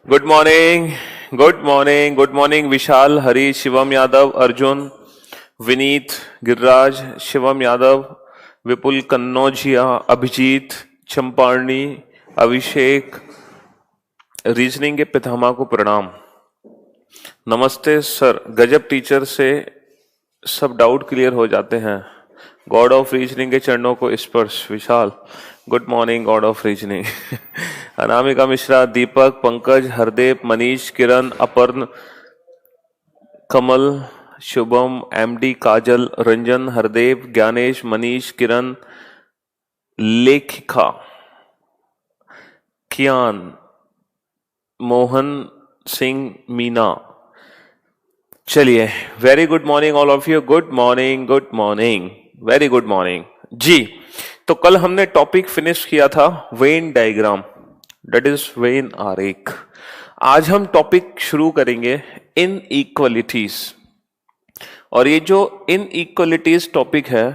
Good morning. Good morning, good morning Vishal, Hari, Shivam Yadav, Arjun, Vineet, Giriraj, Shivam Yadav, Vipul, Kannaujia, Abhijeet, Champarani, Abhishek, reasoning के पितामह को प्रणाम। नमस्ते सर, गजब टीचर से सब डाउट क्लियर हो जाते हैं। गॉड ऑफ रीजनिंग के चरणों को स्पर्श, Vishal. Good morning god of reasoning. Anamika Mishra, Deepak, Pankaj, Hardev, Manish, Kiran, Aparn, Kamal, Shubham, MD, Kajal, Ranjan, Hardev, Gyanesh, Manish, Kiran, Lekhika, Kiyan, Mohan Singh, Meena. चलिए, very good morning all of you. Good morning, good morning, very good morning जी। तो कल हमने टॉपिक फिनिश किया था Venn diagram, that is Venn आरेख। आज हम टॉपिक शुरू करेंगे इन इक्वलिटीज। और ये जो इन इक्वलिटीज टॉपिक है,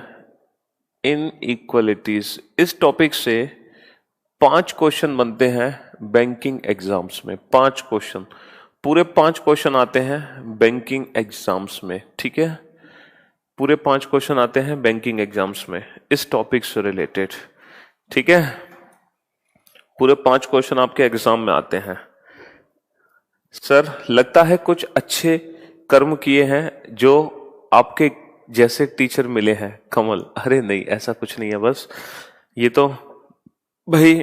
इन इक्वलिटीज, इस टॉपिक से 5 क्वेश्चन बनते हैं बैंकिंग एग्जाम्स में। 5 क्वेश्चन, पूरे 5 क्वेश्चन आते हैं बैंकिंग एग्जाम्स में, ठीक है। पूरे 5 क्वेश्चन आते हैं बैंकिंग एग्जाम्स में इस टॉपिक से रिलेटेड, ठीक है। पूरे 5 क्वेश्चन आपके एग्जाम में आते हैं। सर, लगता है कुछ अच्छे कर्म किए हैं जो आपके जैसे टीचर मिले हैं, कमल। अरे नहीं, ऐसा कुछ नहीं है। बस ये तो भाई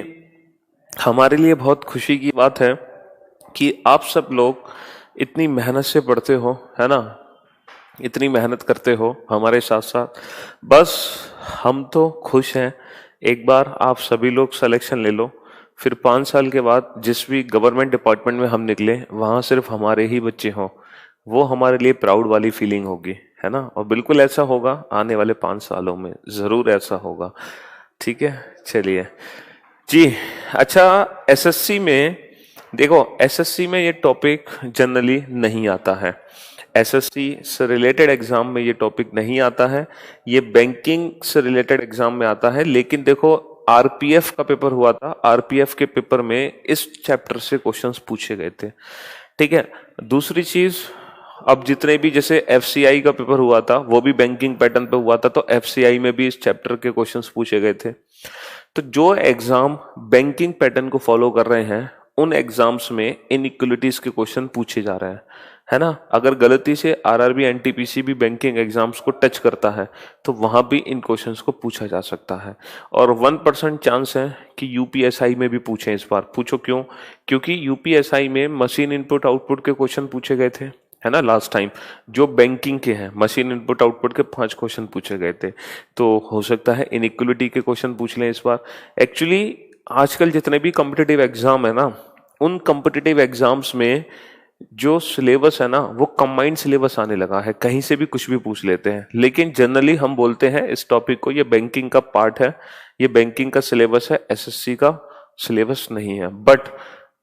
हमारे लिए बहुत खुशी की बात है कि आप सब लोग इतनी मेहनत से पढ़ते हो, है ना, इतनी मेहनत करते हो हमारे साथ साथ। बस हम तो खुश हैं। एक बार आप सभी लोग सिलेक्शन ले लो, फिर 5 साल के बाद जिस भी गवर्नमेंट डिपार्टमेंट में हम निकले, वहां सिर्फ हमारे ही बच्चे हों, वो हमारे लिए प्राउड वाली फीलिंग होगी, है ना। और बिल्कुल ऐसा होगा आने वाले 5 सालों में, जरूर ऐसा होगा, ठीक है। चलिए जी। अच्छा, एसएससी में देखो, एसएससी में ये टॉपिक जनरली नहीं आता है। एसएससी से रिलेटेड एग्जाम में ये टॉपिक नहीं आता है, ये बैंकिंग से रिलेटेड एग्जाम में आता है। लेकिन देखो, आरपीएफ का पेपर हुआ था, आरपीएफ के पेपर में इस चैप्टर से क्वेश्चंस पूछे गए थे, ठीक है। दूसरी चीज, अब जितने भी, जैसे एफसीआई का पेपर हुआ था, वो भी बैंकिंग पैटर्न पे हुआ था, तो एफसीआई में भी इस चैप्टर के क्वेश्चंस पूछे गए थे। तो जो एग्जाम बैंकिंग पैटर्न को फॉलो कर रहे हैं, उन एग्जाम्स में इनइक्वलिटीज के क्वेश्चन पूछे जा रहे हैं, है ना। अगर गलती से आरआरबी एनटीपीसी भी बैंकिंग एग्जाम्स को टच करता है, तो वहां भी इन क्वेश्चंस को पूछा जा सकता है। और 1% चांस है कि यूपीएसआई में भी पूछे इस बार। पूछो क्यों? क्योंकि यूपीएसआई में मशीन इनपुट आउटपुट के क्वेश्चन पूछे गए थे, है ना। लास्ट टाइम जो बैंकिंग के हैं, मशीन इनपुट आउटपुट के 5 क्वेश्चन पूछे गए थे। तो हो सकता है इनइक्वलिटी के क्वेश्चन पूछ लें इस बार। एक्चुअली आजकल जितने भी कॉम्पिटिटिव एग्जाम है ना, उन कॉम्पिटिटिव एग्जाम्स में जो सिलेबस है ना, वो कंबाइंड सिलेबस आने लगा है। कहीं से भी कुछ भी पूछ लेते हैं, लेकिन जनरली हम बोलते हैं इस टॉपिक को, ये बैंकिंग का पार्ट है, ये बैंकिंग का सिलेबस है, एसएससी का सिलेबस नहीं है। बट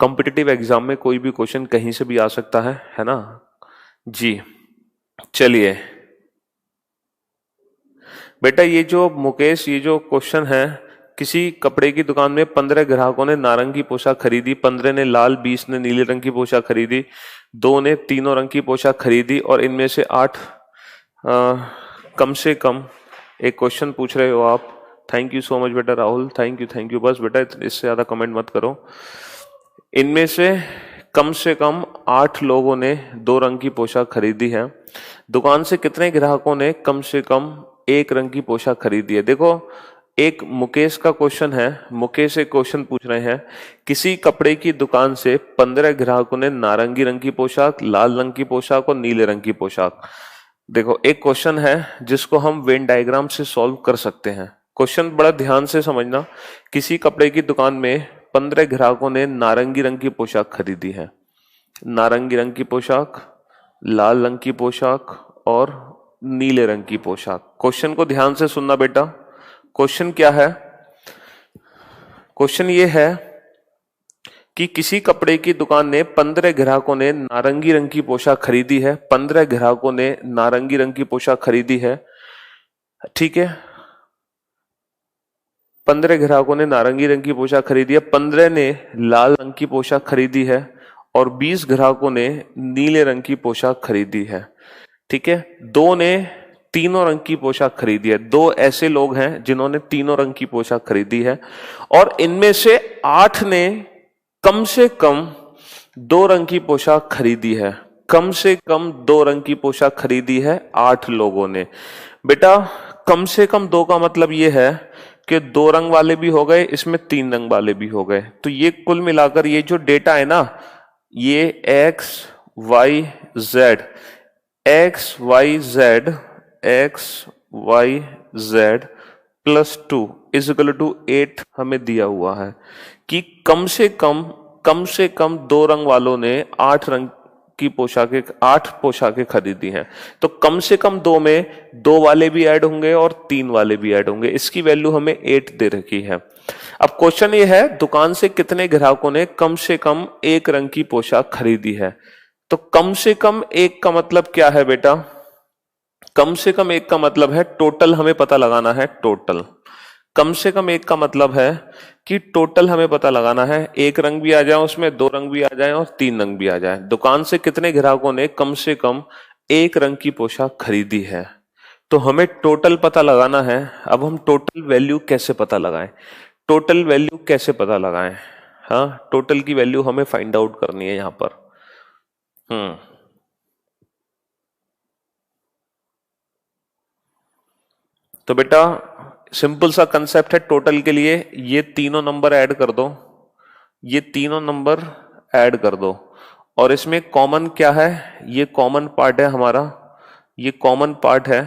कॉम्पिटिटिव एग्जाम में कोई भी क्वेश्चन कहीं से भी आ सकता है ना जी। चलिए बेटा, ये जो मुकेश, ये जो क्वेश्चन है, किसी कपड़े की दुकान में 15 ग्राहकों ने नारंगी पोशाक खरीदी, 15 ने लाल, 20 ने नीले रंग की पोशाक खरीदी, 2 ने तीनों रंग की पोशाक खरीदी, और इनमें से 8 कम से कम, एक क्वेश्चन पूछ रहे हो आप। थैंक यू सो मच बेटा Rahul, thank you thank you. बस बेटा इससे ज्यादा कमेंट मत करो। इनमें से कम 8 लोगों ने 2 रंग की पोशाक खरीदी है। दुकान से कितने ग्राहकों ने कम से कम 1 रंग की पोशाक खरीदी है? देखो, एक मुकेश का क्वेश्चन है। मुकेश एक क्वेश्चन पूछ रहे हैं, किसी कपड़े की दुकान से 15 ग्राहकों ने नारंगी रंग की पोशाक, लाल रंग की पोशाक और नीले रंग की पोशाक। देखो, एक क्वेश्चन है जिसको हम वेन डायग्राम से सॉल्व कर सकते हैं। क्वेश्चन बड़ा ध्यान से समझना। किसी कपड़े की दुकान में 15 ग्राहकों ने नारंगी रंग की पोशाक खरीदी है। नारंगी रंग की पोशाक, लाल रंग की पोशाक और नीले रंग की पोशाक। क्वेश्चन को ध्यान से सुनना बेटा। क्वेश्चन क्या है? क्वेश्चन ये है कि किसी कपड़े की दुकान ने 15 ग्राहकों ने नारंगी रंग की पोशाक खरीदी है। 15 ग्राहकों ने नारंगी रंग की पोशाक खरीदी है, ठीक है। 15 ग्राहकों ने नारंगी रंग की पोशाक खरीदी है, 15 ने लाल रंग की पोशाक खरीदी है, और 20 ग्राहकों ने नीले रंग की पोशाक खरीदी है। ठीक है, दो ने तीनों रंग की पोशाक खरीदी है। दो ऐसे लोग हैं जिन्होंने तीनों रंग की पोशाक खरीदी है और इनमें से 8 ने कम से कम 2 रंग की पोशाक खरीदी है। कम से कम 2 रंग की पोशाक खरीदी है 8 लोगों ने। बेटा कम से कम 2 का मतलब ये है कि 2 रंग वाले भी हो गए, इसमें 3 रंग वाले भी हो गए। तो ये कुल मिलाकर ये जो डेटा है ना, ये X Y Z X Y Z X Y Z plus 2 is equal to 8 हमें दिया हुआ है कि कम से कम 2 रंग वालों ने 8 रंग की पोशाकें 8 पोशाकें खरीदी हैं। तो कम से कम 2 में 2 वाले भी ऐड होंगे और 3 वाले भी ऐड होंगे। इसकी वैल्यू हमें 8 दे रखी है। अब क्वेश्चन ये है, दुकान से कितने ग्राहकों ने कम से कम 1 रंग की पोशाक खरीदी है। तो कम से कम 1 का मतलब क्या है बेटा? कम से कम 1 का मतलब है टोटल हमें पता लगाना है। टोटल कम से कम 1 का मतलब है कि टोटल हमें पता लगाना है। 1 रंग भी आ जाए उसमें, 2 रंग भी आ जाए और 3 रंग भी आ जाए। दुकान से कितने ग्राहकों ने कम से कम 1 रंग की पोशाक खरीदी है, तो हमें टोटल पता लगाना है। अब हम टोटल वैल्यू कैसे पता लगाएं? टोटल वैल्यू कैसे पता लगाएं? हाँ, टोटल की वैल्यू हमें फाइंड आउट करनी है यहां पर। तो बेटा सिंपल सा कंसेप्ट है टोटल के लिए। ये तीनों नंबर ऐड कर दो, ये तीनों नंबर ऐड कर दो और इसमें कॉमन क्या है? ये कॉमन पार्ट है हमारा, ये कॉमन पार्ट है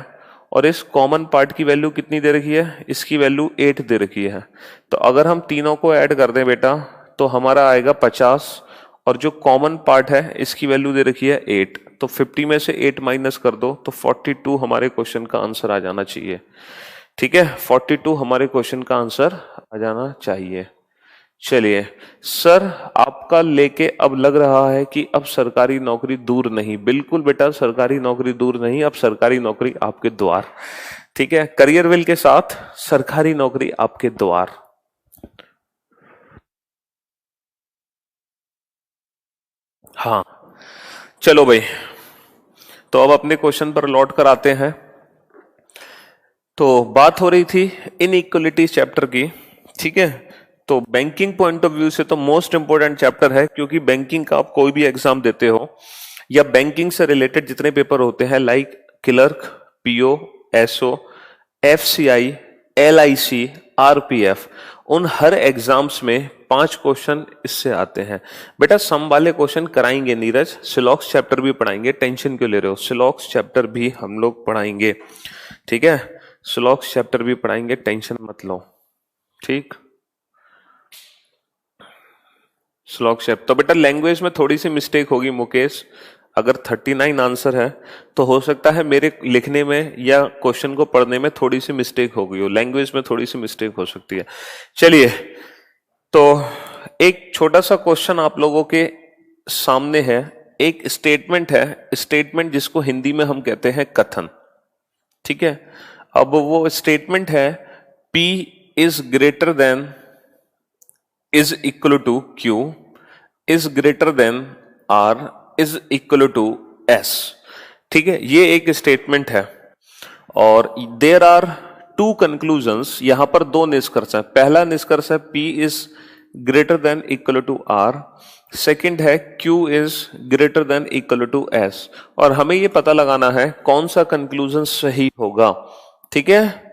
और इस कॉमन पार्ट की वैल्यू कितनी दे रखी है? इसकी वैल्यू 8 दे रखी है। तो अगर हम तीनों को ऐड कर दें बेटा तो हमारा आएगा 50 और जो कॉमन पार्ट है इसकी वैल्यू दे रखी है 8। तो 50 में से 8 माइनस कर दो तो 42 हमारे क्वेश्चन का आंसर आ जाना चाहिए। ठीक है, 42 हमारे क्वेश्चन का आंसर आ जाना चाहिए। चलिए सर, आपका लेके अब लग रहा है कि अब सरकारी नौकरी दूर नहीं। बिल्कुल बेटा, सरकारी नौकरी दूर नहीं, अब सरकारी नौकरी आपके द्वार। ठीक है, करियर विल के साथ सरकारी नौकरी आपके द्वार। हाँ चलो भाई, तो अब अपने क्वेश्चन पर लौट कर आते हैं। तो बात हो रही थी इनइक्वलिटी चैप्टर की। ठीक है, तो बैंकिंग पॉइंट ऑफ व्यू से तो मोस्ट इंपोर्टेंट चैप्टर है, क्योंकि बैंकिंग का आप कोई भी एग्जाम देते हो या बैंकिंग से रिलेटेड जितने पेपर होते हैं, like clerk, PO, SO, FCI, LIC, RPF, उन हर एग्जाम्स में 5 क्वेश्चन इससे आते हैं। बेटा सम वाले क्वेश्चन कराएंगे नीरज, सिलॉक्स चैप्टर भी पढ़ाएंगे, टेंशन क्यों ले रहे हो? सिलॉक्स चैप्टर भी हम लोग पढ़ाएंगे। ठीक है, सिलॉक्स चैप्टर भी पढ़ाएंगे, टेंशन मत लो। ठीक, सिलॉक्स चैप्टर। तो बेटा लैंग्वेज में थोड़ी सी मिस्टेक होगी मुकेश, अगर 39 आंसर है तो हो सकता है मेरे लिखने में या क्वेश्चन को पढ़ने में थोड़ी सी मिस्टेक हो गई हो, लैंग्वेज में थोड़ी सी मिस्टेक हो सकती है। चलिए, तो एक छोटा सा क्वेश्चन आप लोगों के सामने है। एक स्टेटमेंट है, स्टेटमेंट जिसको हिंदी में हम कहते हैं कथन। ठीक है, अब वो स्टेटमेंट है P is greater than is equal to Q is greater than R is equal to S। ठीक है, ये एक स्टेटमेंट है और देयर आर 2 कंक्लूजन्स। यहां पर 2 निष्कर्ष है। पहला निष्कर्ष है P is greater than equal to R, second है Q is greater than equal to S। और हमें ये पता लगाना है कौन सा कंक्लूजन सही होगा। ठीक है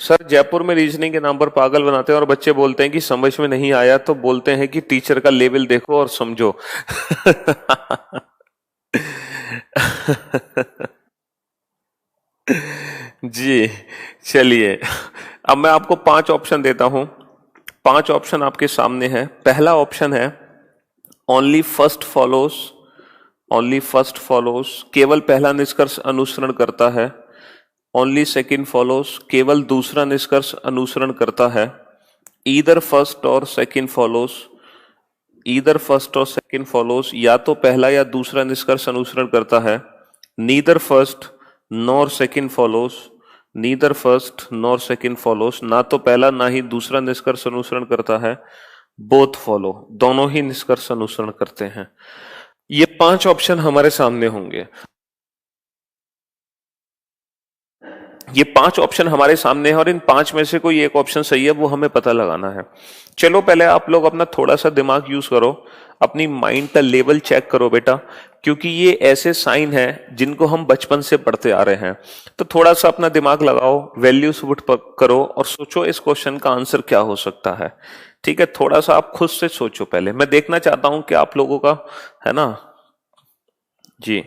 सर, जयपुर में रीजनिंग के नाम पर पागल बनाते हैं और बच्चे बोलते हैं कि समझ में नहीं आया तो बोलते हैं कि टीचर का लेवल देखो और समझो। जी चलिए, अब मैं आपको 5 ऑप्शन देता हूं। 5 ऑप्शन आपके सामने हैं। पहला ऑप्शन है only first follows, only first follows, केवल पहला निष्कर्ष अनुसरण करता है। ओनली सेकंड फॉलोज, केवल दूसरा निष्कर्ष अनुसरण करता है। ईदर फर्स्ट और सेकंड फॉलोज, ईदर फर्स्ट और सेकंड फॉलोज, या तो पहला या दूसरा निष्कर्ष अनुसरण करता है। Neither first nor second follows, neither first nor second follows, ना तो पहला ना ही दूसरा निष्कर्ष अनुसरण करता है। बोथ फॉलो, दोनों ही निष्कर्ष अनुसरण करते हैं। ये 5 ऑप्शन हमारे सामने होंगे। ये 5 ऑप्शन हमारे सामने है और इन 5 में से कोई एक ऑप्शन सही है, वो हमें पता लगाना है। चलो पहले आप लोग अपना थोड़ा सा दिमाग यूज करो, अपनी माइंड का लेवल चेक करो बेटा, क्योंकि ये ऐसे साइन है जिनको हम बचपन से पढ़ते आ रहे हैं। तो थोड़ा सा अपना दिमाग लगाओ, वैल्यूज पुट करो और सोचो इस क्वेश्चन का आंसर क्या हो सकता है। ठीक है, थोड़ा सा आप खुद से सोचो, पहले मैं देखना चाहता हूं कि आप लोगों का, है ना जी।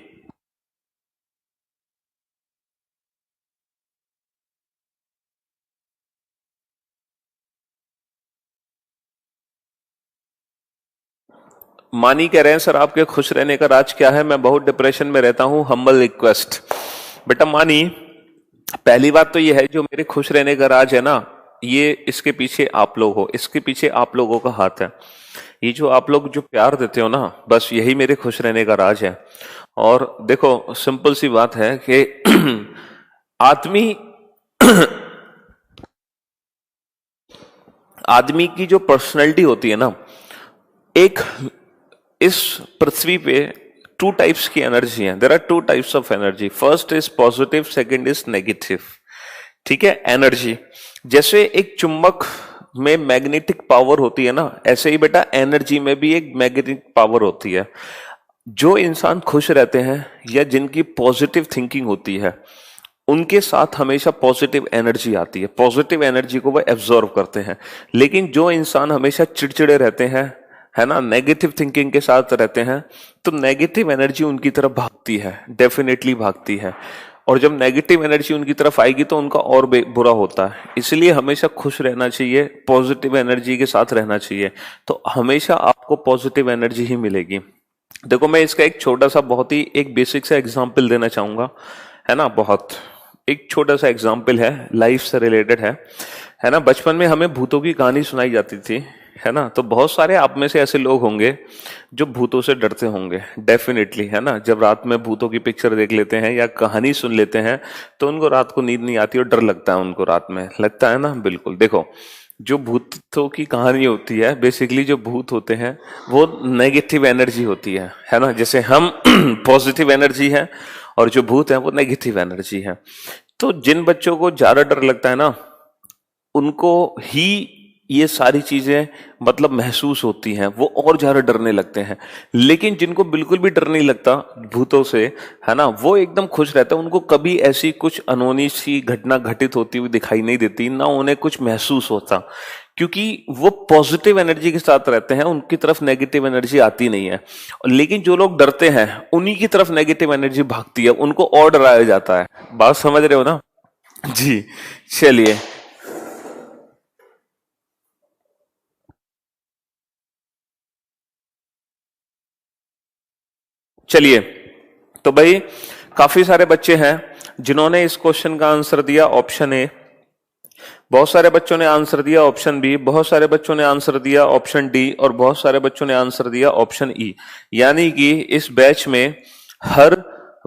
मानी कह रहे हैं सर आपके खुश रहने का राज क्या है, मैं बहुत डिप्रेशन में रहता हूं, हम्बल रिक्वेस्ट। बेटा मानी, पहली बात तो ये है, जो मेरे खुश रहने का राज है ना, ये इसके पीछे आप लोग हो, इसके पीछे आप लोगों का हाथ है। ये जो आप लोग जो प्यार देते हो ना, बस यही मेरे खुश रहने का राज है। और देखो सिंपल सी बात है कि आदमी आदमी की जो पर्सनैलिटी होती है ना, एक इस पृथ्वी पे 2 टाइप्स की एनर्जी है। There are 2 types of energy, first is positive, second is negative. ठीक है, एनर्जी जैसे एक चुंबक में मैग्नेटिक पावर होती है ना, ऐसे ही बेटा एनर्जी में भी एक मैग्नेटिक पावर होती है। जो इंसान खुश रहते हैं या जिनकी पॉजिटिव थिंकिंग होती है, उनके साथ हमेशा पॉजिटिव एनर्जी आती है, पॉजिटिव एनर्जी को वो एब्जॉर्व करते हैं। लेकिन जो इंसान हमेशा चिड़चिड़े रहते हैं, है ना, नेगेटिव थिंकिंग के साथ रहते हैं, तो नेगेटिव एनर्जी उनकी तरफ भागती है, डेफिनेटली भागती है। और जब नेगेटिव एनर्जी उनकी तरफ आएगी तो उनका और बुरा होता है। इसलिए हमेशा खुश रहना चाहिए, पॉजिटिव एनर्जी के साथ रहना चाहिए, तो हमेशा आपको पॉजिटिव एनर्जी ही मिलेगी। देखो मैं इसका एक छोटा सा, बहुत ही एक बेसिक सा एग्जाम्पल देना चाहूंगा, है ना, बहुत एक छोटा सा एग्जाम्पल है, लाइफ से रिलेटेड है ना। बचपन में हमें भूतों की कहानी सुनाई जाती थी, है ना। तो बहुत सारे आप में से ऐसे लोग होंगे जो भूतों से डरते होंगे, डेफिनेटली, है ना। जब रात में भूतों की पिक्चर देख लेते हैं या कहानी सुन लेते हैं तो उनको रात को नींद नहीं आती और डर लगता है उनको रात में, लगता है ना। बिल्कुल, देखो जो भूतों की कहानी होती है, बेसिकली जो भूत होते हैं वो नेगेटिव एनर्जी होती है ना। जैसे हम पॉजिटिव एनर्जी है और जो भूत है वो नेगेटिव एनर्जी है। तो जिन बच्चों को ज्यादा डर लगता है ना, उनको ही ये सारी चीजें मतलब महसूस होती हैं, वो और ज्यादा डरने लगते हैं। लेकिन जिनको बिल्कुल भी डर नहीं लगता भूतों से, है ना, वो एकदम खुश रहते हैं, उनको कभी ऐसी कुछ अनहोनी सी घटना घटित होती हुई दिखाई नहीं देती, ना उन्हें कुछ महसूस होता, क्योंकि वो पॉजिटिव एनर्जी के साथ रहते हैं, उनकी तरफ नेगेटिव एनर्जी आती नहीं है। लेकिन जो लोग डरते हैं उन्हीं की तरफ नेगेटिव एनर्जी भागती है, उनको और डराया जाता है। बात समझ रहे हो ना जी। चलिए, चलिए तो भाई काफी सारे बच्चे हैं जिन्होंने इस क्वेश्चन का आंसर दिया ऑप्शन ए, बहुत सारे बच्चों ने आंसर दिया ऑप्शन बी, बहुत सारे बच्चों ने आंसर दिया ऑप्शन डी और बहुत सारे बच्चों ने आंसर दिया ऑप्शन ई। यानी कि इस बैच में हर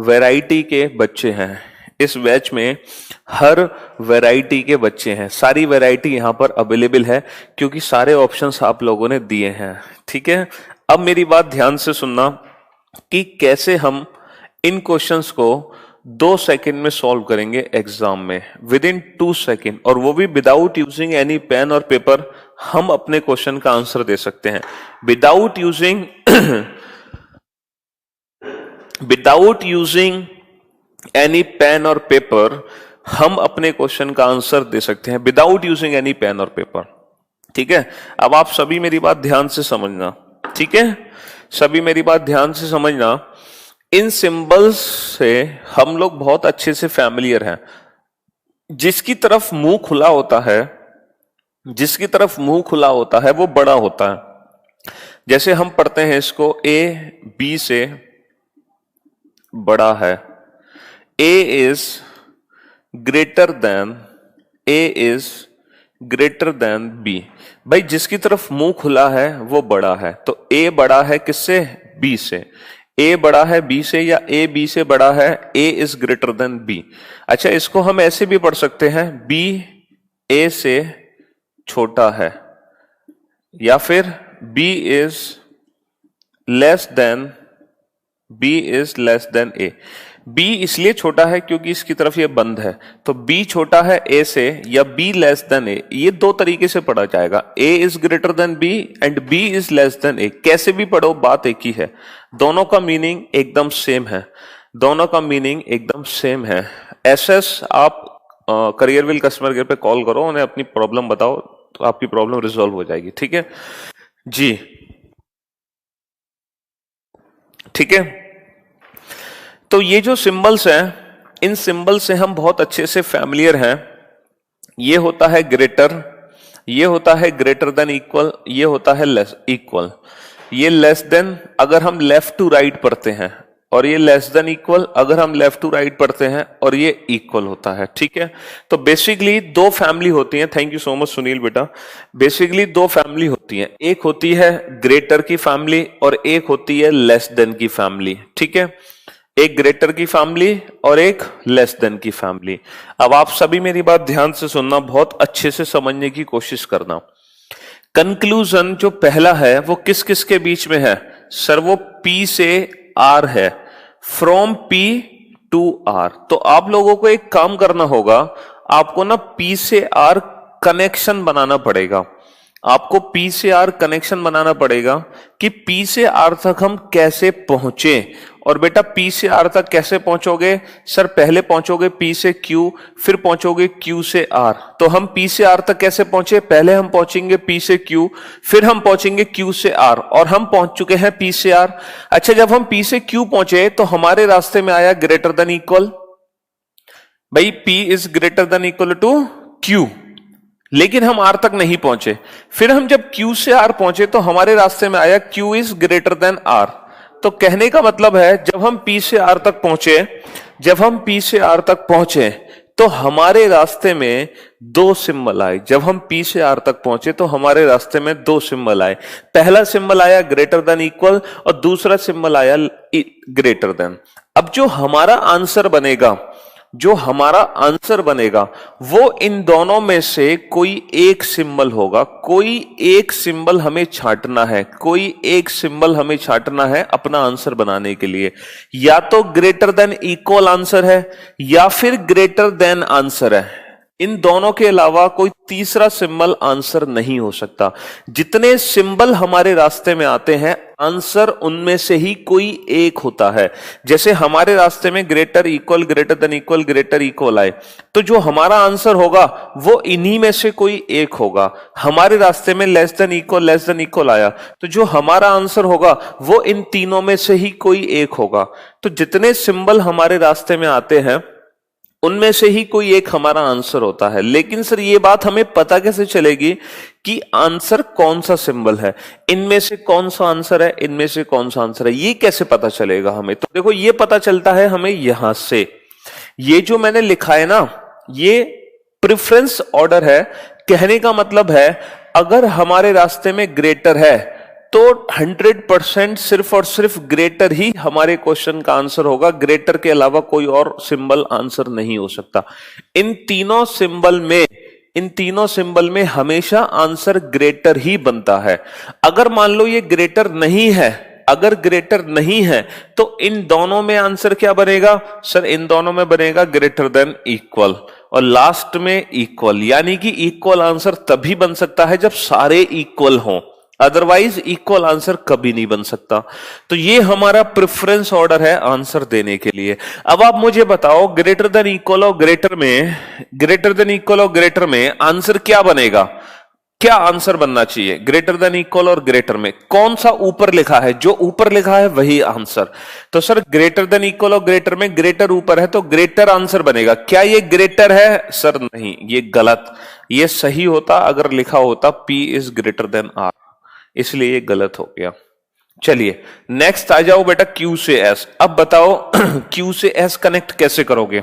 वैरायटी के बच्चे हैं, इस बैच में हर वैरायटी के बच्चे हैं, सारी वैरायटी यहां पर अवेलेबल है क्योंकि सारे ऑप्शंस आप लोगों ने दिए हैं। ठीक है, अब मेरी बात ध्यान से सुनना कि कैसे हम इन क्वेश्चंस को 2 सेकंड में सॉल्व करेंगे एग्जाम में, विद इन 2 सेकंड, और वो भी विदाउट यूजिंग एनी पेन और पेपर। हम अपने क्वेश्चन का आंसर दे सकते हैं without using without using any pen और पेपर। हम अपने क्वेश्चन का आंसर दे सकते हैं विदाउट यूजिंग एनी पेन और पेपर। ठीक है, अब आप सभी मेरी बात ध्यान से समझना, ठीक है, सभी मेरी बात ध्यान से समझना। इन सिंबल्स से हम लोग बहुत अच्छे से फैमिलियर हैं। जिसकी तरफ मुंह खुला होता है, जिसकी तरफ मुंह खुला होता है वो बड़ा होता है। जैसे हम पढ़ते हैं इसको, ए बी से बड़ा है, A is greater than, A is greater than B. भाई जिसकी तरफ मुंह खुला है वो बड़ा है, तो ए बड़ा है किससे, बी से। ए बड़ा है बी से या ए बी से बड़ा है, A is greater than B. अच्छा, इसको हम ऐसे भी पढ़ सकते हैं, बी ए से छोटा है, या फिर B is less then A। B इसलिए छोटा है क्योंकि इसकी तरफ ये बंद है, तो B छोटा है A से या B लेस देन A, ये दो तरीके से पढ़ा जाएगा। A is greater than B and B is less then A। कैसे भी पढ़ो बात एक ही है, दोनों का मीनिंग एकदम सेम है, दोनों का मीनिंग एकदम सेम है। SS आप करियर विल कस्टमर केयर पे कॉल करो, उन्हें अपनी प्रॉब्लम बताओ तो आपकी प्रॉब्लम रिजॉल्व हो जाएगी। ठीक है जी, ठीक है। तो ये जो सिंबल्स हैं, इन सिंबल से हम बहुत अच्छे से फैमिलियर हैं। ये होता है ग्रेटर, ये होता है ग्रेटर देन इक्वल, ये होता है लेस इक्वल। ये लेस देन अगर हम लेफ्ट टू राइट पढ़ते हैं, और ये लेस देन इक्वल अगर हम लेफ्ट टू राइट पढ़ते हैं, और ये इक्वल होता है। ठीक है, तो बेसिकली दो फैमिली होती हैं। Thank you so much Sunil बेटा। बेसिकली दो फैमिली होती हैं, एक होती है ग्रेटर की फैमिली और एक होती है लेस देन की फैमिली। ठीक है, एक ग्रेटर की फैमिली और एक लेस देन की फैमिली। अब आप सभी मेरी बात ध्यान से सुनना, बहुत अच्छे से समझने की कोशिश करना। कंक्लूजन जो पहला है वो किस किस के बीच में है सर? वो P से R है, फ्रॉम P टू R। तो आप लोगों को एक काम करना होगा, आपको ना P से R कनेक्शन बनाना पड़ेगा। आपको P से R कनेक्शन बनाना पड़ेगा कि P से R तक हम कैसे पहुंचे। और बेटा P से R तक कैसे पहुंचोगे सर? पहले पहुंचोगे P से Q, फिर पहुंचोगे Q से R। तो हम P से R तक कैसे पहुंचे? पहले हम पहुंचेंगे P से Q, फिर हम पहुंचेंगे Q से R, और हम पहुंच चुके हैं P से R। अच्छा, जब हम P से Q पहुंचे तो हमारे रास्ते में आया ग्रेटर देन इक्वल। भाई P is greater than equal to Q, लेकिन हम R तक नहीं पहुंचे। फिर हम जब Q से R पहुंचे तो हमारे रास्ते में आया Q is greater than R। तो कहने का मतलब है, जब हम P से R तक पहुंचे, जब हम P से R तक पहुंचे तो हमारे रास्ते में दो सिंबल आए। जब हम P से R तक पहुंचे तो हमारे रास्ते में दो सिंबल आए। पहला सिंबल आया ग्रेटर देन इक्वल और दूसरा सिंबल आया ग्रेटर देन। अब जो हमारा आंसर बनेगा, जो हमारा आंसर बनेगा वो इन दोनों में से कोई एक सिंबल होगा। कोई एक सिंबल हमें छांटना है, कोई एक सिंबल हमें छांटना है अपना आंसर बनाने के लिए। या तो ग्रेटर देन इक्वल आंसर है या फिर ग्रेटर देन आंसर है। इन दोनों के अलावा कोई तीसरा सिंबल आंसर नहीं हो सकता। जितने सिंबल हमारे रास्ते में आते हैं, आंसर उनमें से ही कोई एक होता है। जैसे हमारे रास्ते में greater equal greater than equal greater equal आए, तो जो हमारा आंसर होगा वो इन्हीं में से कोई एक होगा। हमारे रास्ते में लेस देन इक्वल आया, तो जो हमारा आंसर होगा वो इन तीनों में से ही कोई एक होगा। तो जितने सिंबल हमारे रास्ते में आते हैं उनमें से ही कोई एक हमारा आंसर होता है। लेकिन सर ये बात हमें पता कैसे चलेगी कि आंसर कौन सा सिंबल है, इनमें से कौन सा आंसर है, इनमें से कौन सा आंसर है, ये कैसे पता चलेगा हमें? तो देखो, ये पता चलता है हमें यहां से। ये जो मैंने लिखा है ना, ये प्रेफरेंस ऑर्डर है। कहने का मतलब है, अगर हमारे रास्ते में ग्रेटर है तो 100% सिर्फ और सिर्फ ग्रेटर ही हमारे क्वेश्चन का आंसर होगा। ग्रेटर के अलावा कोई और सिंबल आंसर नहीं हो सकता। इन तीनों सिंबल में हमेशा आंसर ग्रेटर ही बनता है। अगर मान लो ये ग्रेटर नहीं है, अगर ग्रेटर नहीं है तो इन दोनों में आंसर क्या बनेगा सर? इन दोनों में बनेगा ग्रेटर देन इक्वल और लास्ट में इक्वल। यानी कि इक्वल आंसर तभी बन सकता है जब सारे इक्वल हों, अदरवाइज इक्वल आंसर कभी नहीं बन सकता। तो ये हमारा प्रेफरेंस ऑर्डर है आंसर देने के लिए। अब आप मुझे बताओ, ग्रेटर देन इक्वल और ग्रेटर में, ग्रेटर देन इक्वल और ग्रेटर में आंसर क्या बनेगा? क्या आंसर बनना चाहिए ग्रेटर देन इक्वल और ग्रेटर में? कौन सा ऊपर लिखा है? जो ऊपर लिखा है वही आंसर। तो सर ग्रेटर देन इक्वल और ग्रेटर में ग्रेटर ऊपर है तो ग्रेटर आंसर बनेगा। क्या ये ग्रेटर है सर? नहीं, ये गलत। ये सही होता अगर लिखा होता P is greater than R, इसलिए ये गलत हो गया। चलिए नेक्स्ट आ जाओ बेटा Q से S। अब बताओ Q से S कनेक्ट कैसे करोगे?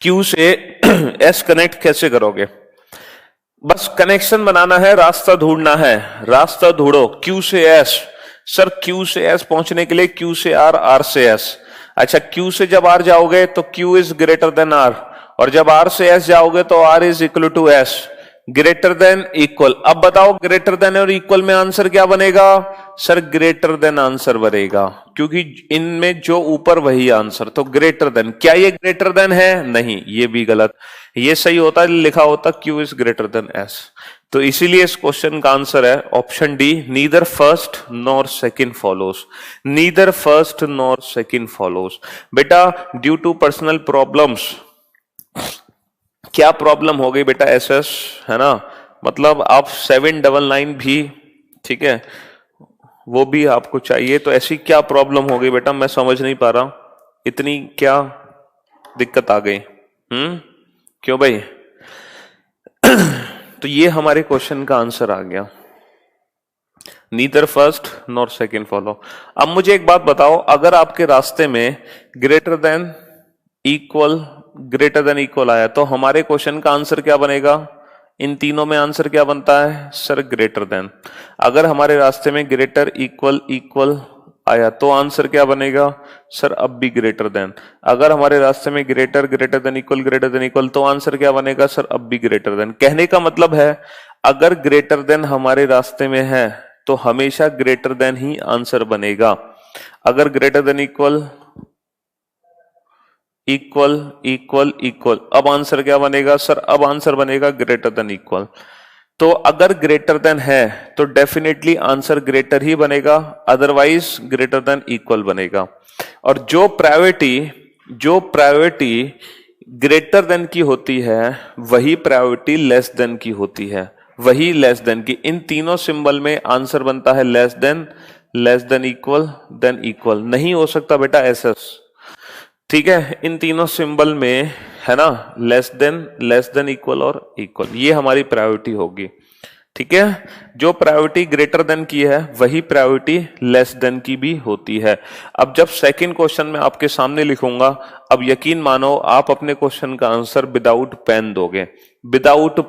Q से S कनेक्ट कैसे करोगे? बस कनेक्शन बनाना है, रास्ता ढूंढना है। रास्ता ढूंढो Q से S। सर Q से S पहुंचने के लिए Q से R, R से S। अच्छा, Q से जब R जाओगे तो Q is greater than R, और जब R से S जाओगे तो R is equal to S। Greater than equal. अब बताओ ग्रेटर देन और इक्वल में आंसर क्या बनेगा? सर ग्रेटर देन आंसर बनेगा, क्योंकि इनमें जो ऊपर वही आंसर, तो ग्रेटर देन। क्या ये ग्रेटर देन है? नहीं, ये भी गलत। ये सही होता, लिखा होता Q is greater than S. तो इसीलिए इस क्वेश्चन का आंसर है option D, neither first nor second follows. Neither first nor second follows. बेटा ड्यू टू पर्सनल प्रॉब्लम्स, क्या प्रॉब्लम हो गई बेटा? एसएस है ना, मतलब आप 799 भी, ठीक है, वो भी आपको चाहिए। तो ऐसी क्या प्रॉब्लम हो गई बेटा? मैं समझ नहीं पा रहा, इतनी क्या दिक्कत आ गई? क्यों भाई? तो ये हमारे क्वेश्चन का आंसर आ गया, neither first nor second follow. अब मुझे एक बात बताओ, अगर आपके रास्ते में ग्रेटर देन इक्वल आया तो हमारे क्वेश्चन का आंसर क्या बनेगा? इन तीनों में आंसर क्या बनता है? Sir greater than. अगर हमारे रास्ते में ग्रेटर इक्वल आया तो आंसर क्या बनेगा? सर अब भी ग्रेटर देन। अगर हमारे रास्ते में ग्रेटर देन इक्वल तो आंसर क्या बनेगा? सर अब भी ग्रेटर देन। कहने का मतलब है अगर ग्रेटर देन हमारे रास्ते में है तो हमेशा ग्रेटर देन ही आंसर बनेगा। अगर ग्रेटर देन इक्वल, अब आंसर क्या बनेगा? सर अब आंसर बनेगा ग्रेटर देन इक्वल। तो अगर ग्रेटर देन है तो डेफिनेटली आंसर ग्रेटर ही बनेगा, अदरवाइज ग्रेटर देन इक्वल बनेगा। और जो प्रायोरिटी ग्रेटर देन की होती है वही प्रायोरिटी लेस देन की होती है, वही लेस देन की। इन तीनों सिंबल में आंसर बनता है लेस देन इक्वल नहीं हो सकता बेटा एसएस, ठीक है। इन तीनों सिंबल में है ना लेस देन इक्वल और इक्वल, ये हमारी प्रायोरिटी होगी, ठीक है। जो प्रायोरिटी ग्रेटर देन की है वही प्रायोरिटी लेस देन की भी होती है। अब जब सेकंड क्वेश्चन में आपके सामने लिखूंगा, अब यकीन मानो आप अपने क्वेश्चन का आंसर विदाउट पेन दोगे, विदाउट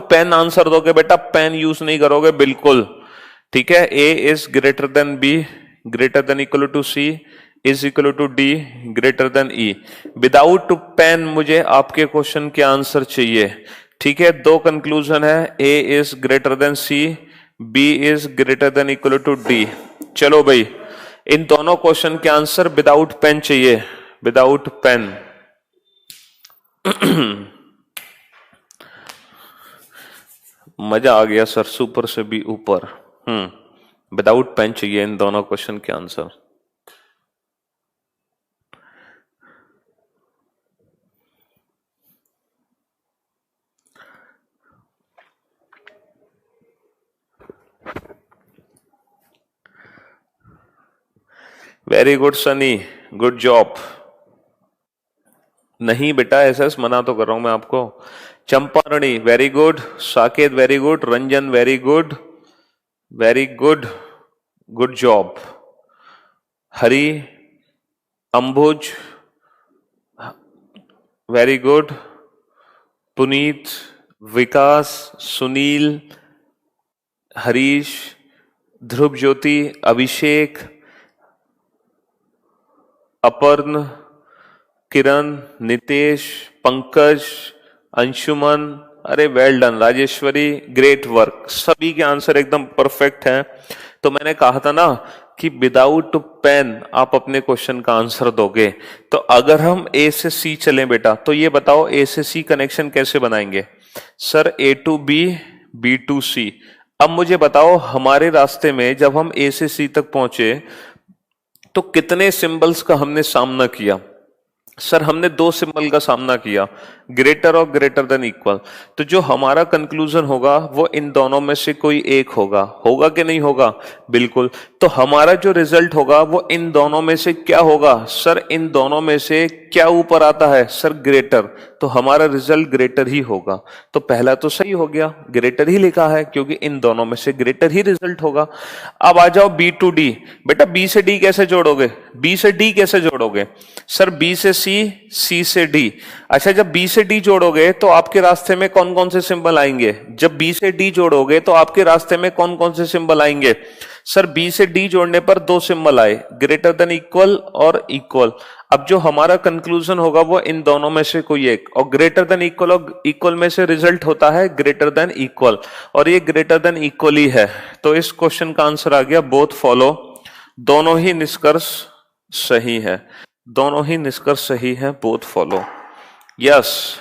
पेन आंसर दोगे बेटा, पेन यूज नहीं करोगे बिल्कुल, ठीक है। A is greater than B, greater than equal to C, is equal to D, greater than E. Without pen मुझे आपके क्वेश्चन के आंसर चाहिए, ठीक है। दो कंक्लूजन है, A is greater than C, B is greater than equal to D. चलो भाई, इन दोनों क्वेश्चन के आंसर विदाउट पेन चाहिए, विदाउट पेन। मजा आ गया सर, सुपर से भी ऊपर। विदाउट पेन चाहिए इन दोनों क्वेश्चन के answer. Very good Sunny, good job. नहीं बेटा एसएस मना तो कर रहा हूं मैं आपको। Champarani very good, Saket very good, Ranjan very good, good job. Hari, Ambuj very good, Puneet, Vikas, Sunil, Harish, Dhruv Jyoti, Abhishek, Aparna, Kiran, Nitesh, Pankaj, Anshuman, अरे well done, Rajeshwari, great work. सभी के आंसर एकदम परफेक्ट हैं। तो मैंने कहा था ना कि विदाउट पेन आप अपने क्वेश्चन का आंसर दोगे। तो अगर हम ए से सी चलें बेटा, तो ये बताओ ए से सी कनेक्शन कैसे बनाएंगे? Sir A to B, B to C. अब मुझे बताओ हमारे रास्ते में जब हम ए से सी तक पहुंचे तो कितने सिंबल्स का हमने सामना किया? सर हमने दो सिंबल का सामना किया, ग्रेटर और ग्रेटर देन इक्वल। तो जो हमारा कंक्लूजन होगा वो इन दोनों में से कोई एक होगा, होगा कि नहीं होगा? बिल्कुल। तो हमारा जो रिजल्ट होगा वो इन दोनों में से क्या होगा? सर इन दोनों में से क्या ऊपर आता है? Sir greater. तो हमारा रिजल्ट ग्रेटर ही होगा। तो पहला तो सही हो गया, ग्रेटर ही लिखा है क्योंकि इन दोनों में से ग्रेटर ही रिजल्ट होगा। अब आ जाओ बी टू डी। बेटा बी से डी कैसे जोड़ोगे? बी से डी कैसे जोड़ोगे? सर बी से सी, सी से डी। अच्छा जब बी से डी जोड़ोगे तो आपके रास्ते में कौन कौन से सिंबल आएंगे? जब बी से डी जोड़ोगे तो आपके रास्ते में कौन कौन से सिंबल आएंगे? सर बी से डी जोड़ने पर दो सिंबल आए, ग्रेटर देन इक्वल और इक्वल। अब जो हमारा कंक्लूजन होगा वो इन दोनों में से कोई एक, और ग्रेटर देन इक्वल और इक्वल में से रिजल्ट होता है ग्रेटर देन इक्वल, और ये ग्रेटर देन इक्वल ही है। तो इस क्वेश्चन का आंसर आ गया बोथ फॉलो, दोनों ही निष्कर्ष सही है, दोनों ही निष्कर्ष सही है, both follow. Yes,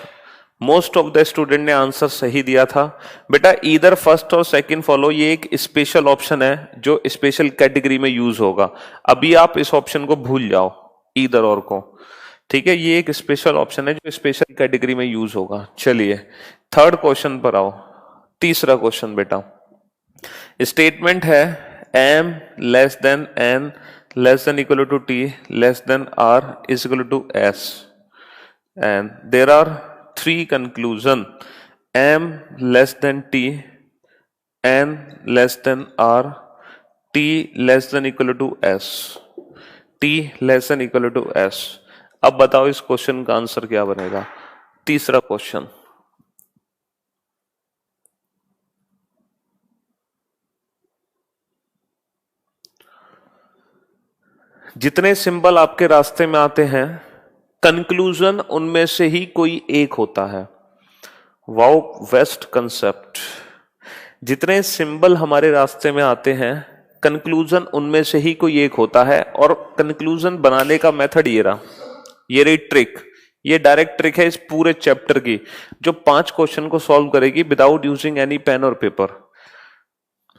most of the student ने आंसर सही दिया था। बेटा इधर फर्स्ट और सेकंड फॉलो ये एक स्पेशल ऑप्शन है जो स्पेशल कैटेगरी में यूज होगा, अभी आप इस ऑप्शन को भूल जाओ इधर और को, ठीक है, ये एक स्पेशल ऑप्शन है जो स्पेशल कैटेगरी में यूज होगा। चलिए थर्ड क्वेश्चन पर आओ, तीसरा क्वेश्चन बेटा, स्टेटमेंट है m less than n less than equal to t less than r is equal to s and there are three conclusion m less than t, n less than r, t less than equal to s, t less than equal to s। अब बताओ इस question का answer क्या बनेगा? तीसरा question, जितने symbol आपके रास्ते में आते हैं कंक्लूजन उनमें से ही कोई एक होता है। वाओ वेस्ट कंसेप्ट, जितने सिंबल हमारे रास्ते में आते हैं कंक्लूजन उनमें से ही कोई एक होता है, और कंक्लूजन बनाने का मेथड ये रहा, ये रही ट्रिक, ये डायरेक्ट ट्रिक है इस पूरे चैप्टर की जो 5 क्वेश्चन को सॉल्व करेगी विदाउट यूजिंग एनी पेन और पेपर।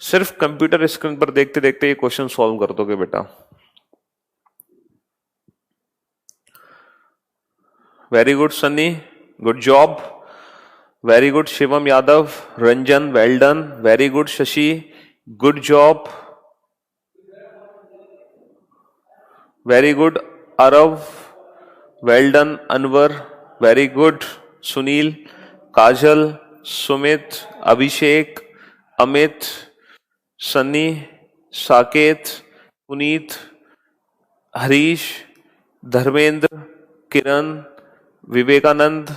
सिर्फ कंप्यूटर स्क्रीन पर देखते देखते ये क्वेश्चन सॉल्व कर दोगे बेटा। Very good Sunny, good job, very good Shivam Yadav, Ranjan well done, very good Shashi, good job, very good Arav, well done Anwar, very good Sunil, Kajal, Sumit, Abhishek, Amit, Sunny, Saket, Puneet, Harish, Dharmendra, Kiran, Vivekanand,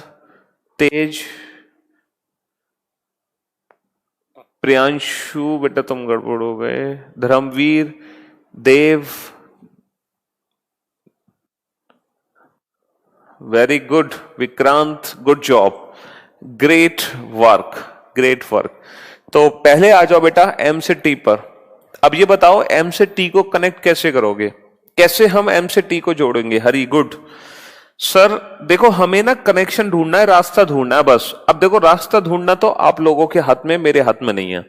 Tej, Priyanshu, बेटा तुम गड़बड़ हो गए, Dharamvir, Dev, very good Vikrant, good job, great work, great work. तो पहले आ जाओ बेटा एम से टी पर। अब ये बताओ एम से टी को कनेक्ट कैसे करोगे, कैसे हम एम से टी को जोड़ेंगे? हरी गुड सर, देखो हमें ना कनेक्शन ढूंढना है, रास्ता ढूंढना है बस। अब देखो रास्ता ढूंढना तो आप लोगों के हाथ में, मेरे हाथ में नहीं है।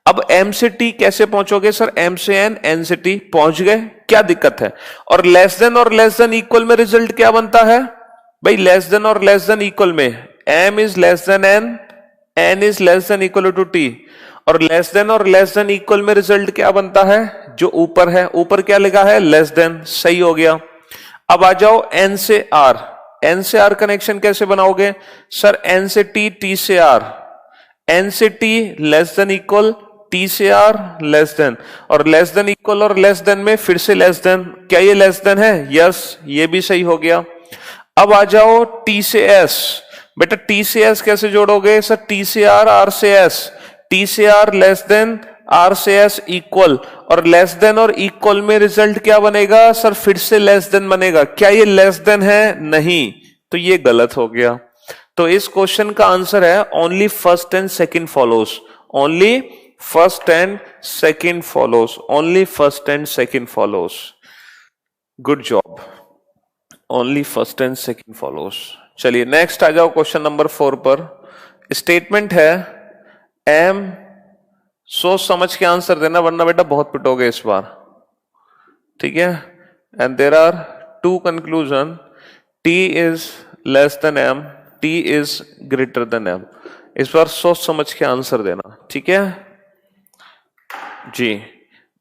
अब एम से टी कैसे पहुंचोगे? सर एम से एन, एन से टी, पहुंच गए, क्या दिक्कत है? और लेस देन इक्वल में रिजल्ट क्या बनता है भाई? लेस देन इक्वल में M is less than N, N is less than equal to T, और लेस देन इक्वल में रिजल्ट क्या बनता है? जो ऊपर है, ऊपर क्या लिखा है? लेस देन, सही हो गया। अब आ जाओ एन से आर, एन से आर कनेक्शन कैसे बनाओगे? सर एन से टी, टी से आर, एन से T less than equal, T से आर लेस देन, और लेस देन इक्वल और लेस देन में फिर से लेस देन, क्या ये लेस देन है? यस, ये भी सही हो गया। अब आ जाओ टी से एस, बेटा टी से एस कैसे जोड़ोगे? सर टी से आर, आर से एस, टी से आर लेस देन, आर से एस इक्वल, और लेस देन और इक्वल में रिजल्ट क्या बनेगा? सर फिर से लेस देन बनेगा, क्या ये लेस देन है? नहीं, तो ये गलत हो गया। तो इस क्वेश्चन का आंसर है only first and second follows, only first and second follows, only first and second follows, good job, only first and second follows. चलिए नेक्स्ट आ जाओ क्वेश्चन नंबर 4 पर। स्टेटमेंट है एम, सोच समझ के आंसर देना वरना बेटा बहुत पिटोगे इस बार, ठीक है? And there are 2 conclusion, T is less than M, T is greater than M. इस बार सोच समझ के आंसर देना, ठीक है जी?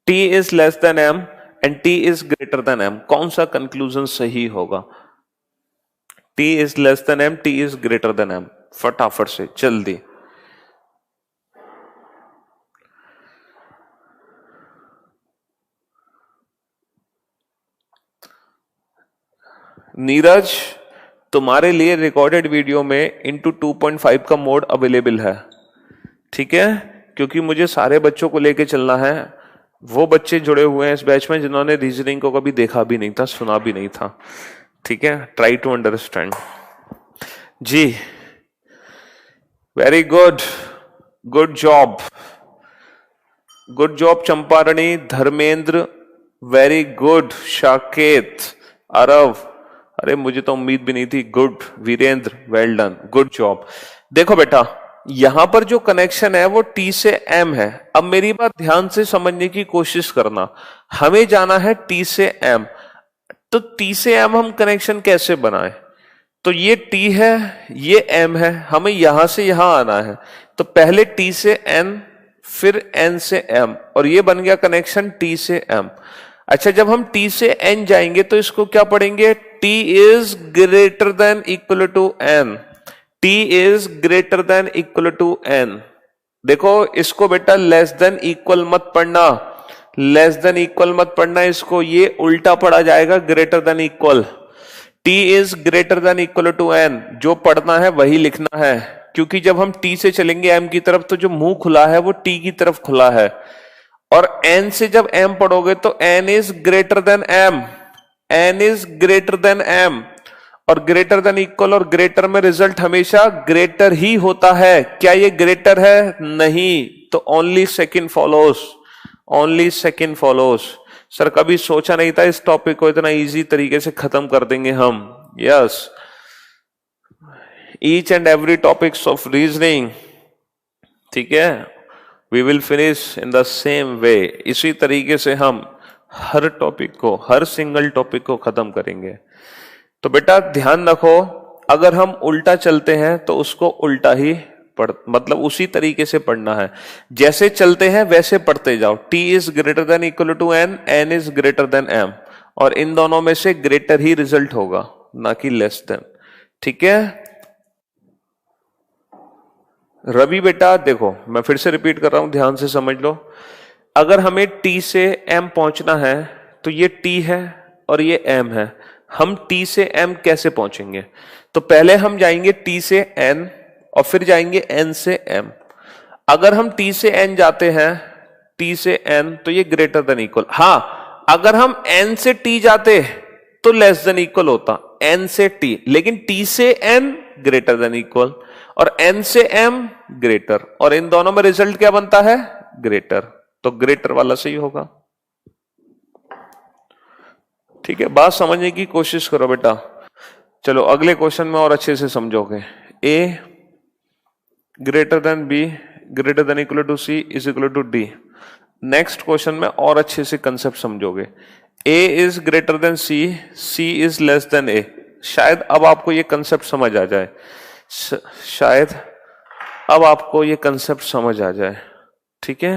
T is less than M and T is greater than M, कौन सा कंक्लूजन सही होगा? T is less than M, T is greater than M, फटाफट से जल्दी। नीरज, तुम्हारे लिए रिकॉर्डेड वीडियो में इंटू 2.5 का मोड अवेलेबल है, ठीक है? क्योंकि मुझे सारे बच्चों को लेके चलना है। वो बच्चे जुड़े हुए हैं इस बैच में जिन्होंने रीजनिंग को कभी देखा भी नहीं था, सुना भी नहीं था, ठीक है, ट्राई टू अंडरस्टैंड। जी, very good, good job, good job Champarani, Dharmendra, very good, Shaket, Arav, अरे मुझे तो उम्मीद भी नहीं थी, good, Virendra, well done, good job. देखो बेटा, यहां पर जो कनेक्शन है वो टी से एम है। अब मेरी बात ध्यान से समझने की कोशिश करना, हमें जाना है टी से एम, तो टी से एम हम कनेक्शन कैसे बनाएं? तो ये टी है, ये एम है, हमें यहां से यहां आना है, तो पहले टी से एन, फिर एन से एम, और ये बन गया कनेक्शन टी से एम। अच्छा, जब हम टी से एन जाएंगे तो इसको क्या पढ़ेंगे? T is greater than equal to N, T is greater than equal to N. देखो इसको बेटा लेस देन इक्वल मत पढ़ना, लेस देन इक्वल मत पढ़ना इसको, ये उल्टा पढ़ा जाएगा greater than equal. T is greater than equal to N, जो पढ़ना है वही लिखना है, क्योंकि जब हम टी से चलेंगे एम की तरफ तो जो मुंह खुला है वो टी की तरफ खुला है, और एन से जब एम पढ़ोगे तो N is greater than M, N is greater than M, और ग्रेटर देन इक्वल और ग्रेटर में रिजल्ट हमेशा ग्रेटर ही होता है। क्या ये ग्रेटर है? नहीं, तो only second follows, only second follows. Sir कभी सोचा नहीं था इस टॉपिक को इतना इजी तरीके से खत्म कर देंगे हम। Yes, each and every topics of reasoning, ठीक है, we will finish in the same way. इसी तरीके से हम हर टॉपिक को, हर सिंगल टॉपिक को खत्म करेंगे। तो बेटा ध्यान रखो, अगर हम उल्टा चलते हैं तो उसको उल्टा ही मतलब उसी तरीके से पढ़ना है, जैसे चलते हैं वैसे पढ़ते जाओ। T is greater than equal to N, N is greater than M, और इन दोनों में से ग्रेटर ही रिजल्ट होगा, ना कि लेस देन। ठीक है रवि बेटा, देखो मैं फिर से रिपीट कर रहा हूं, ध्यान से समझ लो। अगर हमें टी से एम पहुंचना है तो ये टी है और ये एम है, हम टी से एम कैसे पहुंचेंगे? तो पहले हम जाएंगे टी से एन और फिर जाएंगे एन से एम। अगर हम टी से एन जाते हैं, टी से एन, तो ये ग्रेटर देन इक्वल। हां, अगर हम एन से टी जाते तो लेस देन इक्वल होता, एन से टी, लेकिन टी से एन ग्रेटर देन इक्वल और एन से एम ग्रेटर, और इन दोनों में रिजल्ट क्या बनता है? ग्रेटर, तो ग्रेटर वाला सही होगा। ठीक है, बात समझने की कोशिश करो बेटा। चलो अगले क्वेश्चन में और अच्छे से समझोगे। A greater than B greater than equal to C is equal to D. Next question में और अच्छे से कंसेप्ट समझोगे। A is greater than C, C is less than A. शायद अब आपको ये कंसेप्ट समझ आ जाए, शायद अब आपको ये कंसेप्ट समझ आ जाए। ठीक है,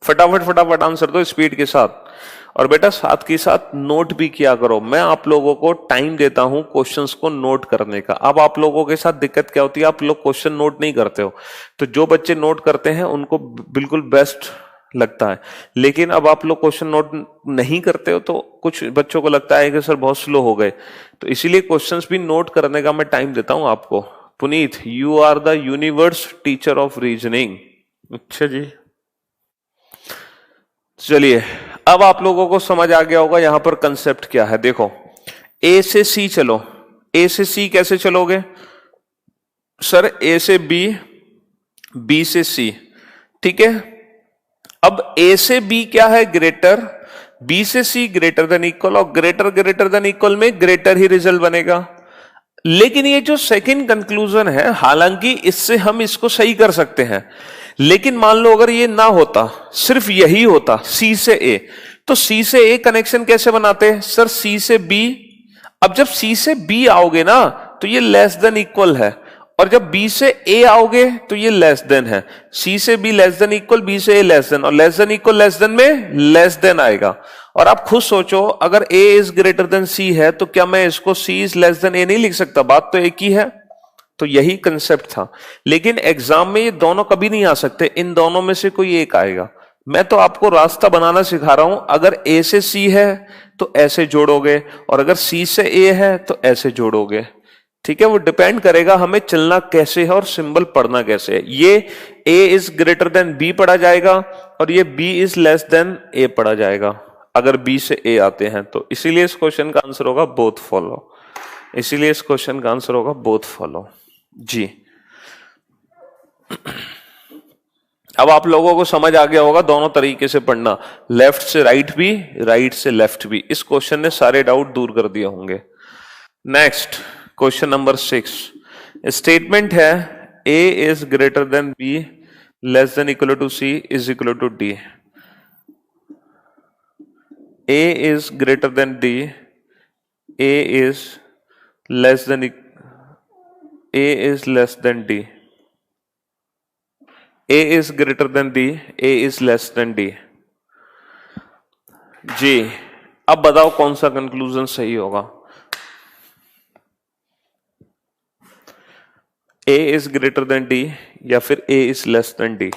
फटाफट फटाफट आंसर दो स्पीड के साथ, और बेटा साथ के साथ नोट भी किया करो। मैं आप लोगों को टाइम देता हूं क्वेश्चंस को नोट करने का। अब आप लोगों के साथ दिक्कत क्या होती है, आप लोग क्वेश्चन नोट नहीं करते हो, तो जो बच्चे नोट करते हैं उनको बिल्कुल बेस्ट लगता है, लेकिन अब आप लोग क्वेश्चन नोट नहीं करते हो तो कुछ बच्चों को लगता है कि सर बहुत स्लो हो गए, तो इसीलिए क्वेश्चंस भी नोट करने का मैं टाइम देता हूं आपको। Puneet, you are the universe teacher of reasoning. अच्छा जी, चलिए अब आप लोगों को समझ आ गया होगा यहां पर कंसेप्ट क्या है। देखो ए से सी चलो, ए से सी कैसे चलोगे? सर ए से बी, बी से सी, ठीक है। अब ए से बी क्या है? ग्रेटर, बी से सी ग्रेटर देन इक्वल, और ग्रेटर ग्रेटर देन इक्वल में ग्रेटर ही रिजल्ट बनेगा। लेकिन ये जो सेकंड कंक्लूजन है, हालांकि इससे हम इसको सही कर सकते हैं, लेकिन मान लो अगर ये ना होता, सिर्फ यही होता सी से ए, तो सी से ए कनेक्शन कैसे बनाते हैं? सर सी से बी। अब जब सी से बी आओगे ना तो ये लेस देन इक्वल है, और जब बी से ए आओगे तो ये लेस देन है। सी से B less than equal, B से ए लेस देन, और less than equal less than में लेस देन आएगा। और आप खुद सोचो, अगर A is greater than C है तो क्या मैं इसको C is less than A नहीं लिख सकता? बात तो एक ही है। तो यही कंसेप्ट था, लेकिन एग्जाम में ये दोनों कभी नहीं आ सकते, इन दोनों में से कोई एक आएगा। मैं तो आपको रास्ता बनाना सिखा रहा हूं। अगर ए से सी है तो ऐसे जोड़ोगे, और अगर सी से ए है तो ऐसे जोड़ोगे। ठीक है, वो डिपेंड करेगा हमें चलना कैसे है और सिंबल पढ़ना कैसे है। ये ए इज ग्रेटर देन बी पढ़ा जाएगा और ये बी इज लेस देन ए पढ़ा जाएगा। अगर बी से ए आते हैं तो। इसीलिए इस क्वेश्चन का आंसर होगा बोथ फॉलो। इसीलिए इस क्वेश्चन का आंसर होगा बोथ फॉलो जी। अब आप लोगों को समझ आ गया होगा दोनों तरीके से पढ़ना, लेफ्ट से राइट भी, राइट से लेफ्ट भी। इस क्वेश्चन ने सारे डाउट दूर कर दिए होंगे। नेक्स्ट क्वेश्चन नंबर 6, स्टेटमेंट है A is greater than B less than equal to C is equal to D। A is greater than D, A is less than A is less than D, A is greater than D, A is less than D। जी अब बताओ कौन सा conclusion सही होगा? A is greater than D या फिर A is less than D?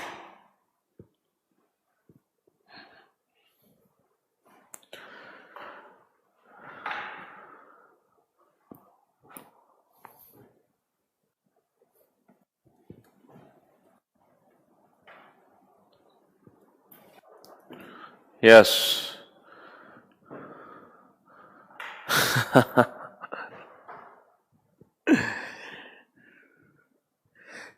Yes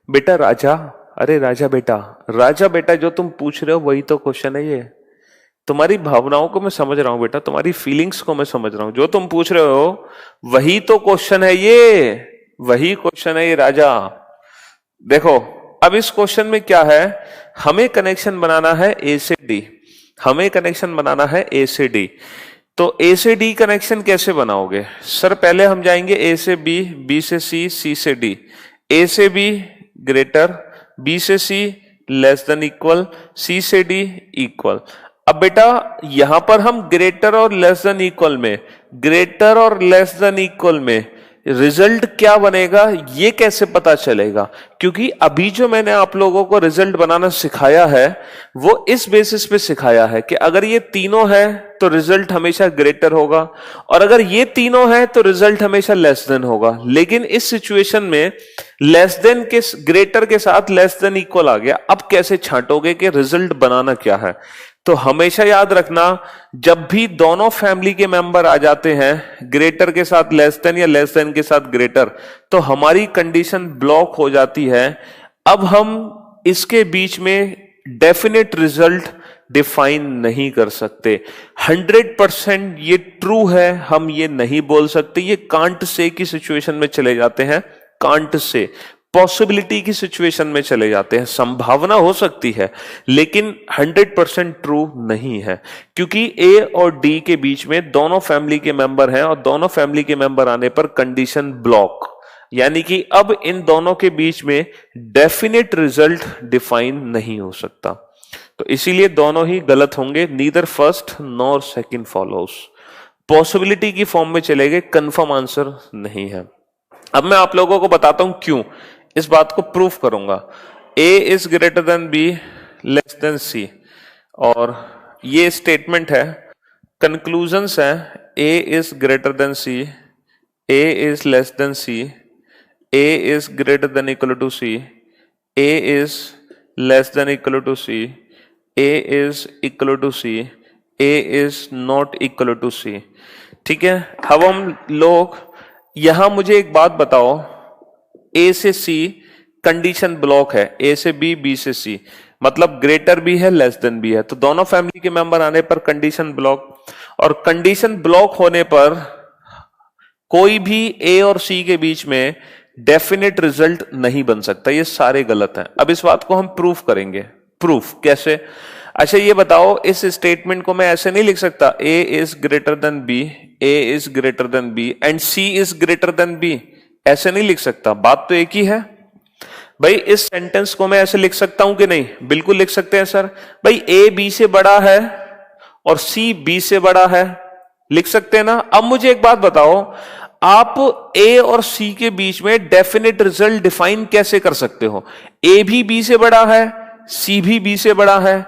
बेटा राजा, अरे राजा बेटा, राजा बेटा जो तुम पूछ रहे हो वही तो क्वेश्चन है ये। तुम्हारी भावनाओं को मैं समझ रहा हूं बेटा, तुम्हारी फीलिंग्स को मैं समझ रहा हूं। जो तुम पूछ रहे हो वही तो क्वेश्चन है ये, वही क्वेश्चन है ये राजा। देखो अब इस क्वेश्चन में क्या है, हमें कनेक्शन बनाना है ए से डी, हमें कनेक्शन बनाना है ए से डी। तो ए से डी कनेक्शन कैसे बनाओगे? सर पहले हम जाएंगे ए से बी, बी से सी, सी से डी। ए से बी ग्रेटर, बी से सी लेस देन इक्वल, सी से डी इक्वल। अब बेटा यहां पर हम ग्रेटर और लेस देन इक्वल में, ग्रेटर और लेस देन इक्वल में रिजल्ट क्या बनेगा ये कैसे पता चलेगा? क्योंकि अभी जो मैंने आप लोगों को रिजल्ट बनाना सिखाया है वो इस बेसिस पे सिखाया है कि अगर ये तीनों है तो रिजल्ट हमेशा ग्रेटर होगा, और अगर ये तीनों है तो रिजल्ट हमेशा लेस देन होगा। लेकिन इस सिचुएशन में लेस देन के ग्रेटर के साथ लेस देन इक्वल आ गया। अब कैसे छांटोगे कि रिजल्ट बनाना क्या है? तो हमेशा याद रखना, जब भी दोनों फैमिली के मेंबर आ जाते हैं ग्रेटर के साथ लेस देन या लेस देन के साथ ग्रेटर, तो हमारी कंडीशन ब्लॉक हो जाती है। अब हम इसके बीच में डेफिनेट रिजल्ट डिफाइन नहीं कर सकते। 100% ये ट्रू है हम ये नहीं बोल सकते, ये कांट से की सिचुएशन में चले जाते हैं, कांट से पॉसिबिलिटी की सिचुएशन में चले जाते हैं। संभावना हो सकती है लेकिन 100% ट्रू नहीं है, क्योंकि ए और डी के बीच में दोनों फैमिली के मेंबर हैं और दोनों फैमिली के मेंबर आने पर कंडीशन ब्लॉक, यानी कि अब इन दोनों के बीच में डेफिनेट रिजल्ट डिफाइन नहीं हो सकता। तो इसीलिए दोनों ही गलत होंगे, neither first nor second follows. Possibility की फॉर्म में चले गए, कंफर्म आंसर नहीं है। अब मैं आप लोगों को बताता हूं क्यों, इस बात को प्रूफ करूंगा। A is greater than B less than C, और ये स्टेटमेंट है, कंक्लूजन्स है A is greater than C, A is less than C, A is greater than equal to C, A is less than equal to C, A is equal to C, A is not equal to C। ठीक है, अब हम लोग यहां मुझे एक बात बताओ, ए से सी कंडीशन ब्लॉक है, ए से बी, बी से सी, मतलब ग्रेटर भी है लेस देन भी है, तो दोनों फैमिली के मेंबर आने पर कंडीशन ब्लॉक। और कंडीशन ब्लॉक होने पर कोई भी ए और सी के बीच में डेफिनेट रिजल्ट नहीं बन सकता, ये सारे गलत हैं। अब इस बात को हम प्रूफ करेंगे। प्रूफ कैसे? अच्छा ये बताओ, इस स्टेटमेंट को मैं ऐसे नहीं लिख सकता, A is greater than B, A is greater than B and C is greater than B, ऐसे नहीं लिख सकता। बात तो एक ही है भाई। इस सेंटेंस को मैं ऐसे लिख सकता हूं कि नहीं? बिल्कुल लिख सकते हैं सर। भाई ए बी से बड़ा है और सी बी से बड़ा है, लिख सकते हैं ना। अब मुझे एक बात बताओ, आप ए और सी के बीच में डेफिनेट रिजल्ट डिफाइन कैसे कर सकते हो? ए भी बी से बड़ा है, सी भी बी से बड़ा है,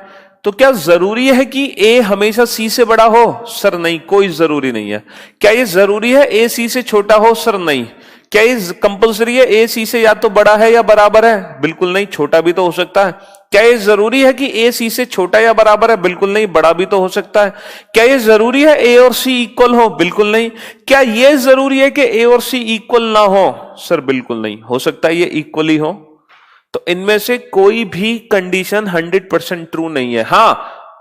तो क्या जरूरी है कि ए हमेशा सी से बड़ा हो? सर नहीं, कोई जरूरी नहीं है। क्या ये जरूरी है ए सी से छोटा हो? सर नहीं। क्या ये कंपलसरी है ए सी से या तो बड़ा है या बराबर है? बिल्कुल नहीं, छोटा भी तो हो सकता है। क्या ये जरूरी है कि ए सी से छोटा या बराबर है? बिल्कुल नहीं, बड़ा भी तो हो सकता है। क्या ये जरूरी है ए और सी इक्वल हो? बिल्कुल नहीं। क्या ये जरूरी है कि ए और सी इक्वल ना हो? सर बिल्कुल नहीं, हो सकता है ये इक्वल ही हो। तो इनमें से कोई भी कंडीशन 100% ट्रू नहीं है। हाँ,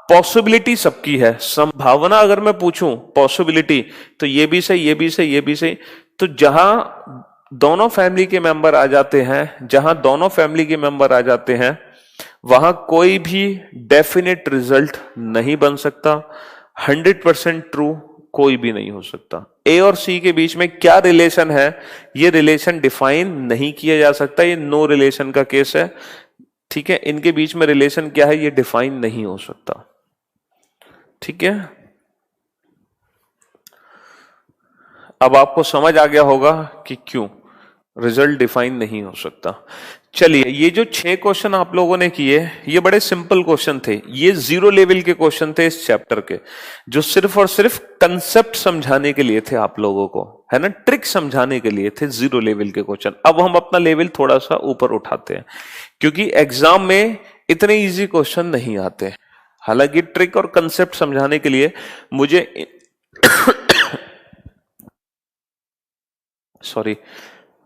पॉसिबिलिटी सबकी है, संभावना अगर मैं पूछूं पॉसिबिलिटी, तो ये भी सही, ये भी सही, ये भी सही। तो जहां दोनों फैमिली के मेंबर आ जाते हैं, जहां दोनों फैमिली के मेंबर आ जाते हैं, वहां कोई भी डेफिनेट रिजल्ट नहीं बन सकता। 100% ट्रू कोई भी नहीं हो सकता। ए और सी के बीच में क्या रिलेशन है, ये रिलेशन डिफाइन नहीं किया जा सकता। ये नो रिलेशन का केस है, ठीक है। इनके बीच में रिलेशन क्या है, ये डिफाइन नहीं हो सकता, ठीक है। अब आपको समझ आ गया होगा कि क्यों रिजल्ट डिफाइन नहीं हो सकता। चलिए, ये जो 6 क्वेश्चन आप लोगों ने किए, ये बड़े सिंपल क्वेश्चन थे। ये 0 लेवल के क्वेश्चन थे इस चैप्टर के, जो सिर्फ और सिर्फ कंसेप्ट समझाने के लिए थे आप लोगों को, है ना, ट्रिक समझाने के लिए थे 0 लेवल के क्वेश्चन। अब हम अपना लेवल थोड़ा सा ऊपर उठाते हैं, क्योंकि एग्जाम में इतने इजी क्वेश्चन नहीं आते। हालांकि ट्रिक और कंसेप्ट समझाने के लिए मुझे सॉरी,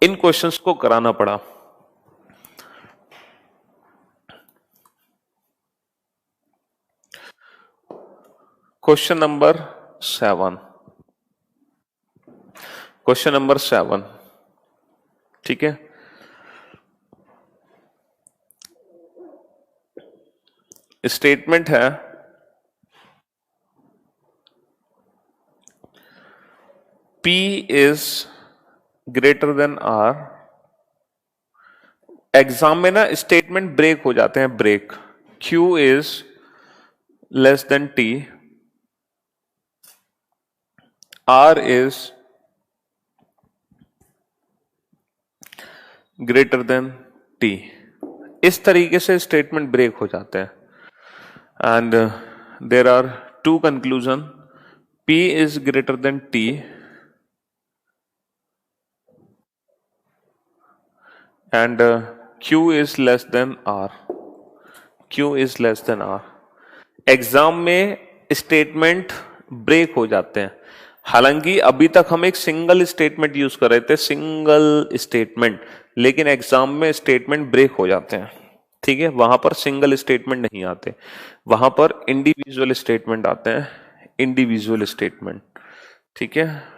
इन क्वेश्चंस को कराना पड़ा। क्वेश्चन नंबर 7, क्वेश्चन नंबर 7, ठीक है। स्टेटमेंट है P is greater than R। Exam में ना स्टेटमेंट ब्रेक हो जाते हैं, break. Q is less than T, R is greater than T। इस तरीके से स्टेटमेंट ब्रेक हो जाते हैं। And there are 2 conclusion, P is greater than T and Q is less than R, Q is less than R। Exam में statement break हो जाते हैं। हालांकि अभी तक हम एक सिंगल स्टेटमेंट यूज कर रहे थे, सिंगल स्टेटमेंट, लेकिन एग्जाम में स्टेटमेंट ब्रेक हो जाते हैं, ठीक है। वहां पर सिंगल स्टेटमेंट नहीं आते, वहां पर इंडिविजुअल स्टेटमेंट आते हैं, इंडिविजुअल स्टेटमेंट, ठीक है।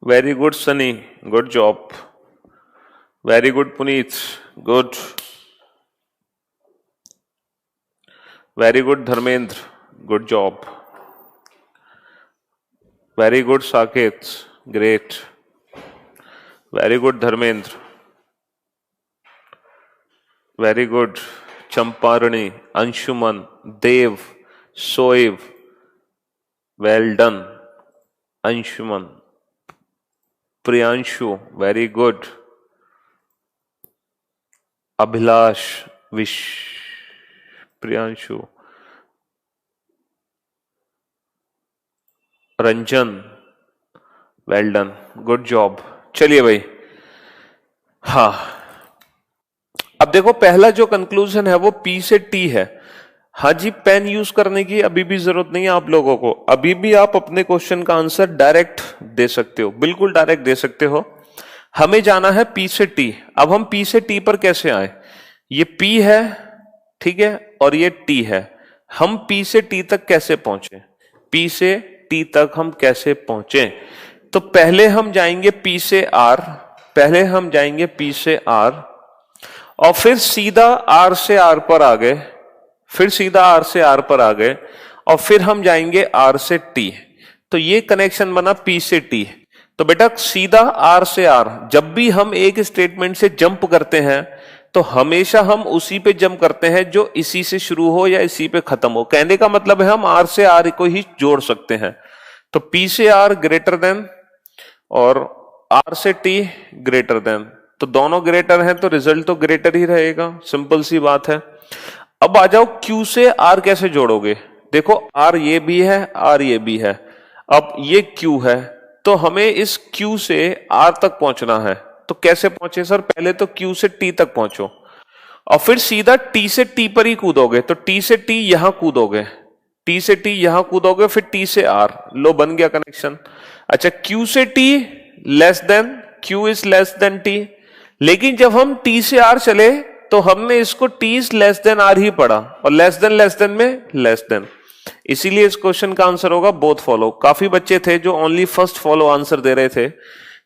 Very good, Sunny. Good job. Very good, Puneet. Good. Very good, Dharmendra. Good job. Very good, Saket. Great. Very good, Dharmendra. Very good, Champarani, Anshuman, Dev, Soev. Well done, Anshuman. Priyanshu, very good. Abhilash, Vish, Priyanshu. Ranjan, well done, good job। चलिए भाई, हाँ, अब देखो पहला जो conclusion है वो P से T है। हाँ जी, पेन यूज करने की अभी भी जरूरत नहीं है आप लोगों को, अभी भी आप अपने क्वेश्चन का आंसर डायरेक्ट दे सकते हो, बिल्कुल डायरेक्ट दे सकते हो। हमें जाना है P से T। अब हम P से T पर कैसे आए? ये P है, ठीक है, और ये T है। हम P से T तक कैसे पहुंचे? P से T तक हम कैसे पहुंचे? तो पहले हम जाएंगे P से R, पहले हम जाएंगे P से R, और फिर सीधा R से R पर आ गए, फिर सीधा R से R पर आ गए, और फिर हम जाएंगे R से T। तो ये कनेक्शन बना P से T। तो बेटा सीधा R से R, जब भी हम एक स्टेटमेंट से जंप करते हैं तो हमेशा हम उसी पे जंप करते हैं जो इसी से शुरू हो या इसी पे खत्म हो। कहने का मतलब है हम R से R को ही जोड़ सकते हैं। तो P से R ग्रेटर देन और R से T ग्रेटर देन, तो दोनों ग्रेटर हैं तो रिजल्ट तो ग्रेटर ही रहेगा, सिंपल सी बात है। अब आ जाओ Q से R कैसे जोड़ोगे। देखो R ये भी है, R ये भी है, अब ये Q है, तो हमें इस Q से R तक पहुंचना है। तो कैसे पहुंचे सर, पहले तो Q से T तक पहुंचो और फिर सीधा T से T पर ही कूदोगे, तो T से T यहां कूदोगे, T से T यहां कूदोगे, फिर T से R, लो बन गया कनेक्शन। अच्छा Q से T less then, Q is less than T, लेकिन जब हम T से R चले तो हमने इसको T is less than R ही पढ़ा, और लेस देन में लेस देन, इसीलिए इस क्वेश्चन का आंसर होगा बोथ फॉलो। काफी बच्चे थे जो ओनली फर्स्ट फॉलो आंसर दे रहे थे,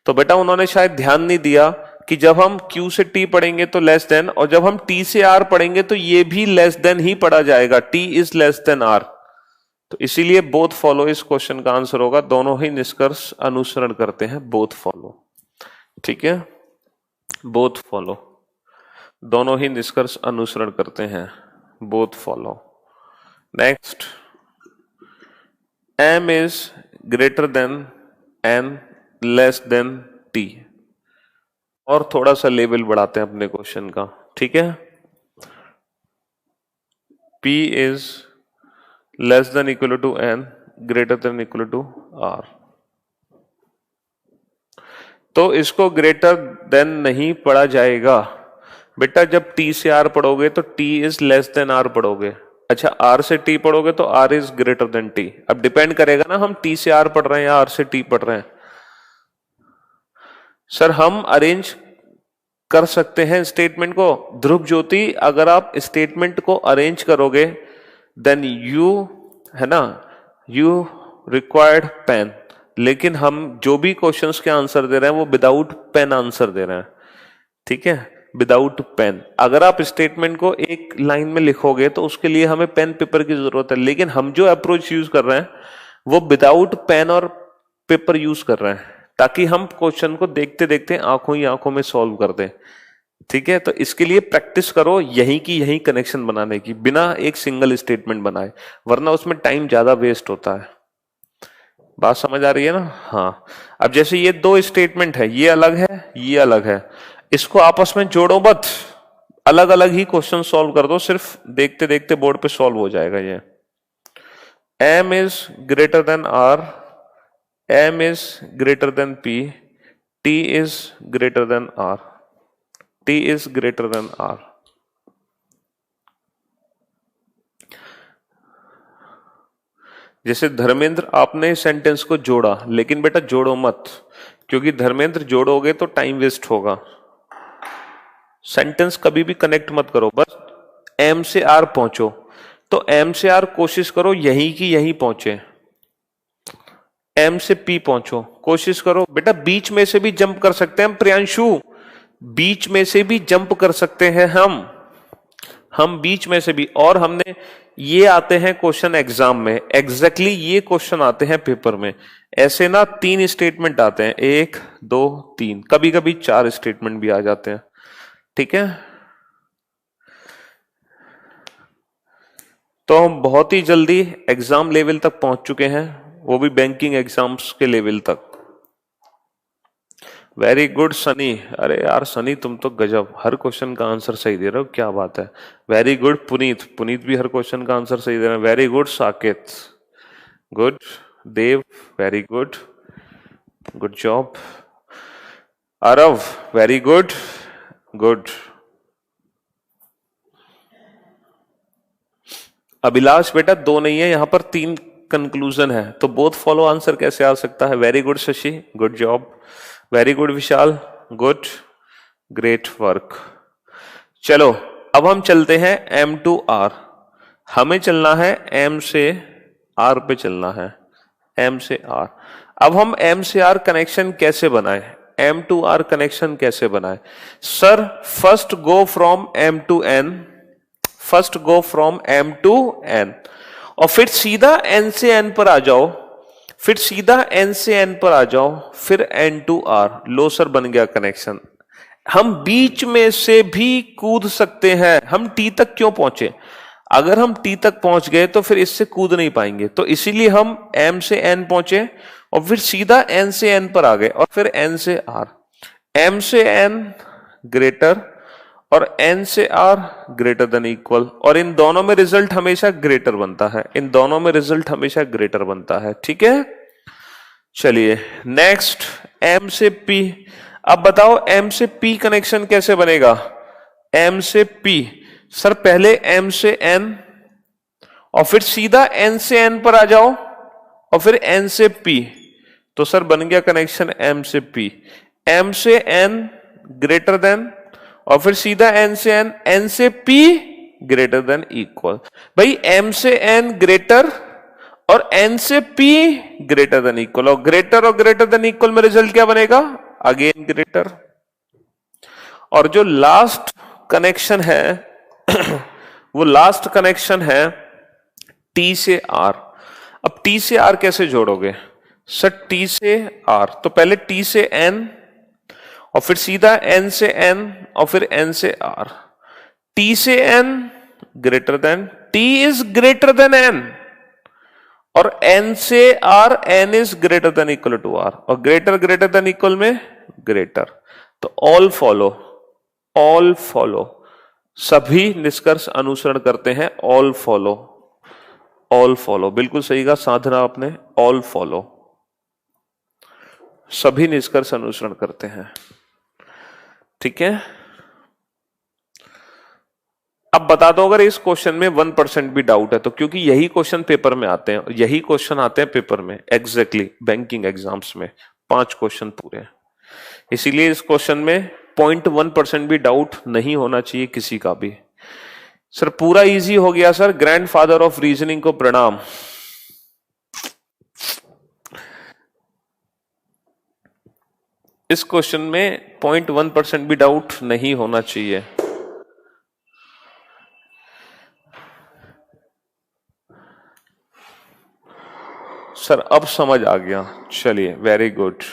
तो बेटा उन्होंने शायद ध्यान नहीं दिया कि जब हम Q से T पढ़ेंगे तो लेस देन, और जब हम T से R पढ़ेंगे तो ये भी लेस देन ही पढ़ा जाएगा, T is less than R। तो इसीलिए बोथ फॉलो इस क्वेश्चन का आंसर होगा, दोनों ही निष्कर्ष अनुसरण करते हैं, बोथ फॉलो। ठीक है, बोथ फॉलो, दोनों ही निष्कर्ष अनुसरण करते हैं, both follow. Next, M is greater than N less than T, और थोड़ा सा लेवल बढ़ाते हैं अपने क्वेश्चन का। ठीक है, P is less than equal to N greater than equal to R। तो इसको ग्रेटर देन नहीं पढ़ा जाएगा बेटा, जब T से R पढ़ोगे तो T is less than R पढ़ोगे। अच्छा R से T पढ़ोगे तो R is greater than T। अब डिपेंड करेगा ना हम T से R पढ़ रहे हैं या R से T पढ़ रहे हैं। सर हम अरेंज कर सकते हैं स्टेटमेंट को, ध्रुव ज्योति अगर आप स्टेटमेंट को अरेंज करोगे देन यू, है ना, यू रिक्वायर्ड पेन, लेकिन हम जो भी क्वेश्चंस के आंसर दे रहे हैं वो विदाउट पेन आंसर दे रहे हैं। ठीक है, विदाउट पेन। अगर आप स्टेटमेंट को एक लाइन में लिखोगे तो उसके लिए हमें पेन पेपर की जरूरत है, लेकिन हम जो अप्रोच यूज कर रहे हैं वो विदाउट पेन और पेपर यूज कर रहे हैं, ताकि हम क्वेश्चन को देखते देखते आंखों ही आंखों में सॉल्व कर दें। ठीक है, तो इसके लिए प्रैक्टिस करो यहीं की यहीं कनेक्शन बनाने की, बिना एक सिंगल स्टेटमेंट बनाए, वरना उसमें टाइम ज्यादा वेस्ट होता है। बात समझ आ रही है ना? हाँ, अब जैसे ये दो स्टेटमेंट है, ये अलग है, ये अलग है, इसको आपस में जोड़ो मत, अलग अलग ही क्वेश्चन सॉल्व कर दो, सिर्फ देखते देखते बोर्ड पे सॉल्व हो जाएगा ये। M is greater than R, M is greater then P, T is greater than R, T is greater than R। जैसे धर्मेंद्र, आपने सेंटेंस को जोड़ा, लेकिन बेटा जोड़ो मत, क्योंकि धर्मेंद्र जोड़ोगे तो टाइम वेस्ट होगा। सेंटेंस कभी भी कनेक्ट मत करो, बस M से R पहुंचो, तो M से R कोशिश करो यहीं की यहीं पहुंचे, M से P पहुंचो, कोशिश करो बेटा, बीच में से भी जंप कर सकते हैं हम प्रियांशु, बीच में से भी जंप कर सकते हैं हम बीच में से भी। और हमने ये आते हैं क्वेश्चन एग्जाम में, एग्जैक्टली ये क्वेश्चन आते हैं पेपर में, ऐसे ना 3 स्टेटमेंट आते हैं, 1 2 3, कभी कभी 4 स्टेटमेंट भी आ जाते हैं। ठीक है, तो हम बहुत ही जल्दी एग्जाम लेवल तक पहुंच चुके हैं, वो भी बैंकिंग एग्जाम्स के लेवल तक। वेरी गुड सनी, अरे यार सनी तुम तो गजब, हर क्वेश्चन का आंसर सही दे रहे हो, क्या बात है। वेरी गुड पुनीत, पुनीत भी हर क्वेश्चन का आंसर सही दे रहे हैं। Very good Saket, good Dev, very good, good job. Aarav, very good, good. Abhilash बेटा 2 नहीं है, यहां पर 3 कंक्लूजन है, तो बोथ फॉलो आंसर कैसे आ सकता है। Very good Shashi, good job. Very good Vishal, good, great work. चलो अब हम चलते हैं M to R, हमें चलना है M से R पे चलना है, M से R। अब हम M से R कनेक्शन कैसे बनाए, M to R कनेक्शन कैसे बनाए। Sir first go from M to N, first go from M to N, और फिर सीधा N से N पर आ जाओ, फिर सीधा N से N पर आ जाओ, फिर N to R। Low sir बन गया कनेक्शन। हम बीच में से भी कूद सकते हैं, हम T तक क्यों पहुंचे, अगर हम T तक पहुंच गए तो फिर इससे कूद नहीं पाएंगे, तो इसीलिए हम M से N पहुंचे और फिर सीधा N से N पर आ गए और फिर N से R। M से N ग्रेटर और n से r ग्रेटर देन इक्वल, और इन दोनों में रिजल्ट हमेशा ग्रेटर बनता है, इन दोनों में रिजल्ट हमेशा ग्रेटर बनता है। ठीक है, चलिए नेक्स्ट m से p। अब बताओ m से p कनेक्शन कैसे बनेगा? m से p, सर पहले m से n और फिर सीधा n से n पर आ जाओ और फिर n से p, तो सर बन गया कनेक्शन m से p। m से n ग्रेटर देन और फिर सीधा n से n से p ग्रेटर देन इक्वल। भाई m से n ग्रेटर और n से p ग्रेटर देन इक्वल, और ग्रेटर देन इक्वल में रिजल्ट क्या बनेगा? Again greater. और जो लास्ट कनेक्शन है वो लास्ट कनेक्शन है t से r। अब t से r कैसे जोड़ोगे? सर t से r, तो पहले t से n और फिर सीधा n से n और फिर n से r। t से n greater than, t is greater than n, और n से r n is greater than equal to r, और ग्रेटर देन इक्वल में ग्रेटर। तो ऑल फॉलो सभी निष्कर्ष अनुसरण करते हैं। ऑल फॉलो बिल्कुल सही कहा साधना आपने, ऑल फॉलो सभी निष्कर्ष अनुसरण करते हैं। ठीक है, अब बता दो अगर इस क्वेश्चन में 1% भी डाउट है तो, क्योंकि यही क्वेश्चन पेपर में आते हैं, यही क्वेश्चन आते हैं पेपर में एग्जैक्टली बैंकिंग एग्जाम्स में 5 क्वेश्चन पूरे, इसीलिए इस क्वेश्चन में 0.1% भी डाउट नहीं होना चाहिए किसी का भी। सर पूरा इजी हो गया सर, ग्रैंडफादर ऑफ रीजनिंग को प्रणाम। इस क्वेश्चन में 0.1% भी डाउट नहीं होना चाहिए। सर अब समझ आ गया, चलिए वेरी गुड।